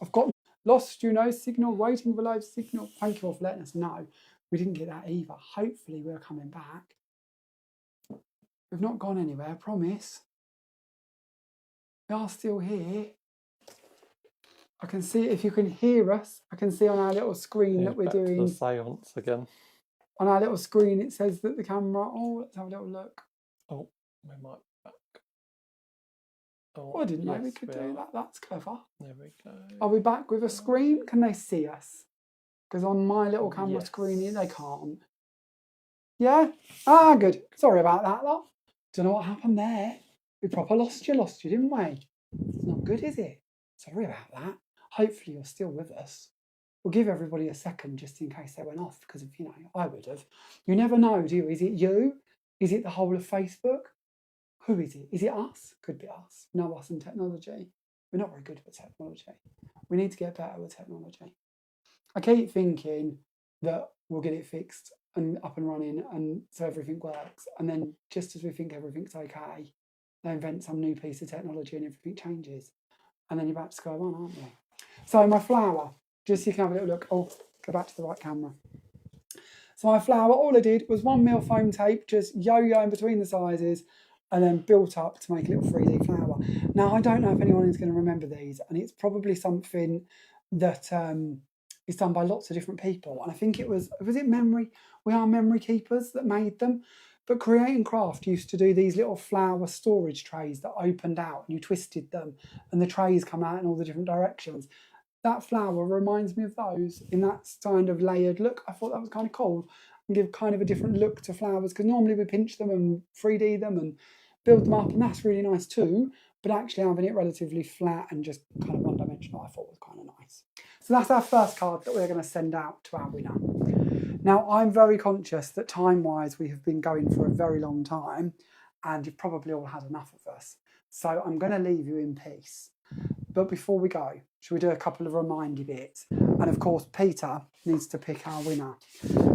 I've got lost, signal, waiting for live signal. Thank you all for letting us know. We didn't get that either. Hopefully we're coming back. We've not gone anywhere, I promise. We are still here. I can see, if you can hear us, I can see on our little screen that we're doing. The seance again. On our little screen, it says that the camera. Oh, let's have a little look. Oh, we might be back. Oh, I didn't know we could do that. That's clever. There we go. Are we back with a screen? Can they see us? Because on my little camera screen, they can't. Yeah? Ah, good. Sorry about that, lot. Don't know what happened there. We proper lost you, didn't we? It's not good, is it? Sorry about that. Hopefully you're still with us. We'll give everybody a second just in case they went off, because if I would have. You never know, do you? Is it you? Is it the whole of Facebook? Who is it? Is it us? Could be us. No, us and technology. We're not very good with technology. We need to get better with technology. I keep thinking that we'll get it fixed and up and running, and so everything works. And then just as we think everything's okay, they invent some new piece of technology and everything changes. And then you're about to go on, aren't you? So my flower, just so you can have a little look. Oh, go back to the right camera. So my flower, all I did was 1mm foam tape, just yo-yoing between the sizes, and then built up to make a little 3D flower. Now, I don't know if anyone is going to remember these, and it's probably something that is done by lots of different people. And I think it was it Memory? We Are Memory Keepers that made them. But Create and Craft used to do these little flower storage trays that opened out, and you twisted them, and the trays come out in all the different directions. That flower reminds me of those in that kind of layered look. I thought that was kind of cool and give kind of a different look to flowers, because normally we pinch them and 3D them and build them up, and that's really nice too. But actually having it relatively flat and just kind of one-dimensional, I thought was kind of nice. So that's our first card that we're going to send out to our winner. Now, I'm very conscious that time-wise we have been going for a very long time, and you've probably all had enough of us. So I'm going to leave you in peace. But before we go, should we do a couple of remindy bits? And of course, Peter needs to pick our winner.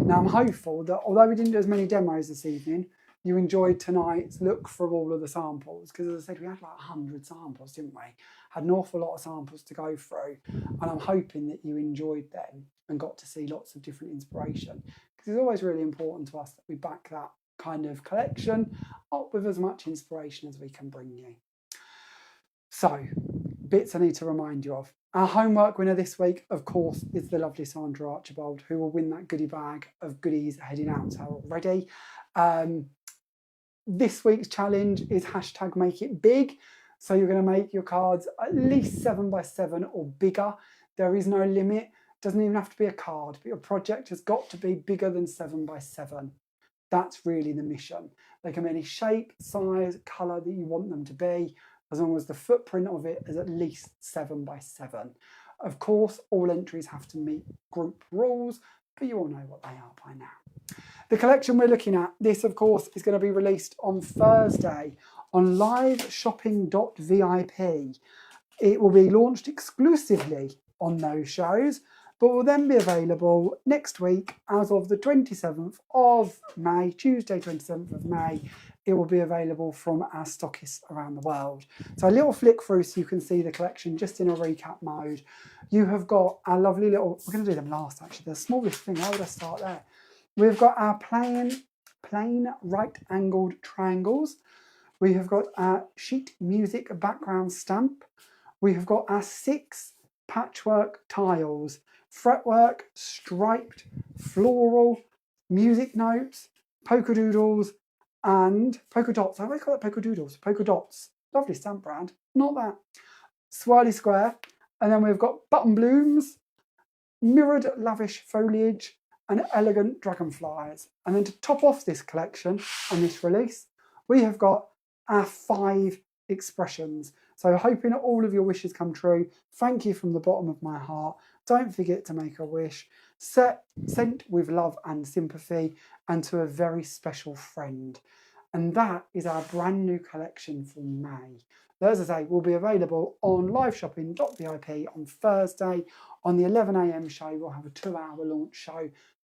Now, I'm hopeful that although we didn't do as many demos this evening, you enjoyed tonight's look through all of the samples, because as I said, we had like 100 samples, didn't we? Had an awful lot of samples to go through, and I'm hoping that you enjoyed them and got to see lots of different inspiration, because it's always really important to us that we back that kind of collection up with as much inspiration as we can bring you. So, bits I need to remind you of. Our homework winner this week, of course, is the lovely Sandra Archibald, who will win that goodie bag of goodies heading out to her already. This week's challenge is #MakeItBig. So you're going to make your cards at least 7x7 or bigger. There is no limit. It doesn't even have to be a card, but your project has got to be bigger than 7x7. That's really the mission. They can be any shape, size, colour that you want them to be, as long as the footprint of it is at least 7x7. Of course, all entries have to meet group rules, but you all know what they are by now. The collection we're looking at, this of course is going to be released on Thursday on liveshopping.vip. It will be launched exclusively on those shows, but will then be available next week as of the 27th of May, Tuesday 27th of May. It will be available from our stockists around the world. So a little flick through so you can see the collection just in a recap mode. You have got our lovely little, we're going to do them last actually, the smallest thing, how would I start there? We've got our plain right-angled triangles. We have got our sheet music background stamp. We have got our 6 patchwork tiles, fretwork, striped, floral, music notes, polka doodles, and polka dots. I always call it polka doodles, polka dots. Lovely stamp brand, not that. Swirly square. And then we've got button blooms, mirrored lavish foliage, and elegant dragonflies. And then to top off this collection and this release, we have got our 5 expressions. So hoping all of your wishes come true. Thank you from the bottom of my heart. Don't forget to make a wish. Sent with love and sympathy, and to a very special friend. And that is our brand new collection for May. That, as I say, will be available on liveshopping.vip on Thursday. On the 11 a.m. show, we'll have a 2-hour launch show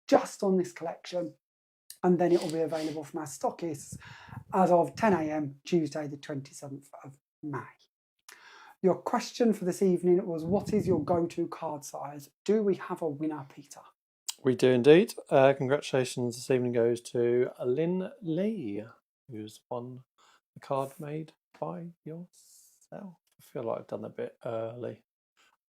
just on this collection. And then it will be available from our stockists as of 10 a.m. Tuesday, the 27th of May. Your question for this evening was, what is your go-to card size? Do we have a winner, Peter? We do indeed. Congratulations this evening goes to Lynn Lee, who's won a card made by yourself. I feel like I've done a bit early.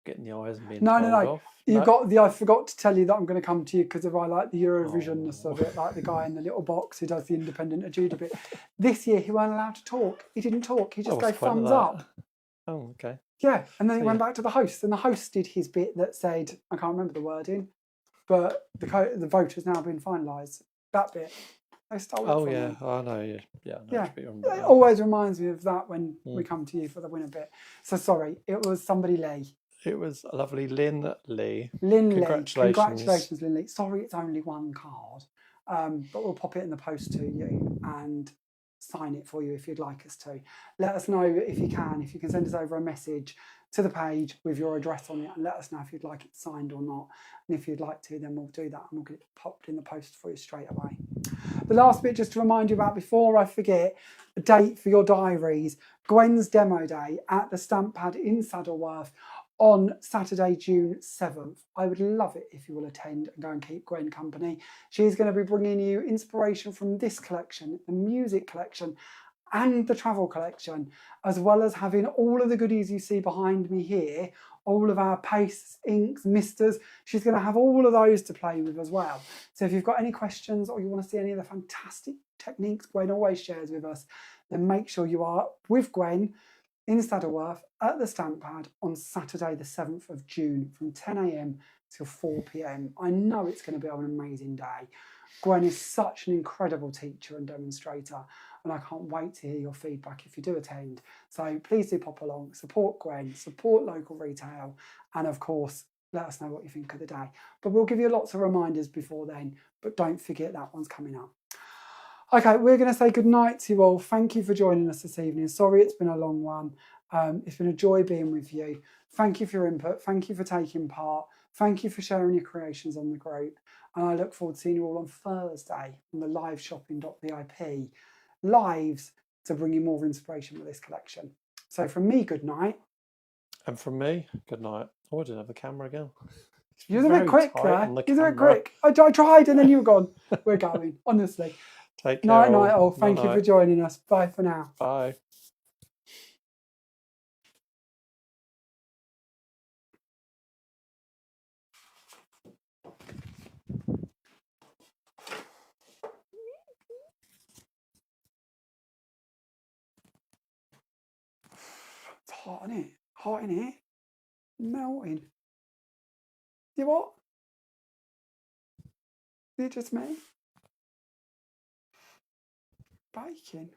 Getting the eyes and being told off. I forgot to tell you that I'm going to come to you because of I like the Eurovisionness of it, like the guy in the little box who does the independent Ajuda bit. This year he weren't allowed to talk. He didn't talk. He just gave thumbs up. Oh, okay. Yeah, and then he went back to the host, and the host did his bit that said, I can't remember the wording, but the vote has now been finalised. That bit. They stole it from him. I know. Yeah. It always reminds me of that when we come to you for the winner bit. So sorry, it was somebody Lee. It was a lovely Lynn Lee. Congratulations, Lynn Lee. Sorry, it's only one card, but we'll pop it in the post to you and sign it for you if you'd like us to. Let us know if you can send us over a message to the page with your address on it, and let us know if you'd like it signed or not. And if you'd like to, then we'll do that and we'll get it popped in the post for you straight away. The last bit, just to remind you about before I forget, a date for your diaries. Gwen's demo day at the Stamp Pad in Saddleworth on Saturday, June 7th. I would love it if you will attend and go and keep Gwen company. She's going to be bringing you inspiration from this collection, the music collection, and the travel collection, as well as having all of the goodies you see behind me here, all of our pastes, inks, misters. She's going to have all of those to play with as well. So if you've got any questions or you want to see any of the fantastic techniques Gwen always shares with us, then make sure you are with Gwen in Saddleworth at the Stamp Pad on Saturday the 7th of June from 10 a.m. till 4 p.m. I know it's going to be an amazing day. Gwen is such an incredible teacher and demonstrator, and I can't wait to hear your feedback if you do attend. So please do pop along, support Gwen, support local retail, and of course, let us know what you think of the day. But we'll give you lots of reminders before then, but don't forget that one's coming up. Okay, we're going to say good night to you all. Thank you for joining us this evening. Sorry it's been a long one. It's been a joy being with you. Thank you for your input. Thank you for taking part. Thank you for sharing your creations on the group. And I look forward to seeing you all on Thursday on the liveshopping.vip lives to bring you more inspiration with this collection. So from me, good night. And from me, good night. Oh, I didn't have the camera again. You're a bit quick there. You're a bit quick. I tried and then you were gone. We're going, honestly. Take care. Night all. Thank you for joining us. Bye for now. Bye. It's hot, isn't it? Hot in here. Melting. You what? Is it just me? Baking.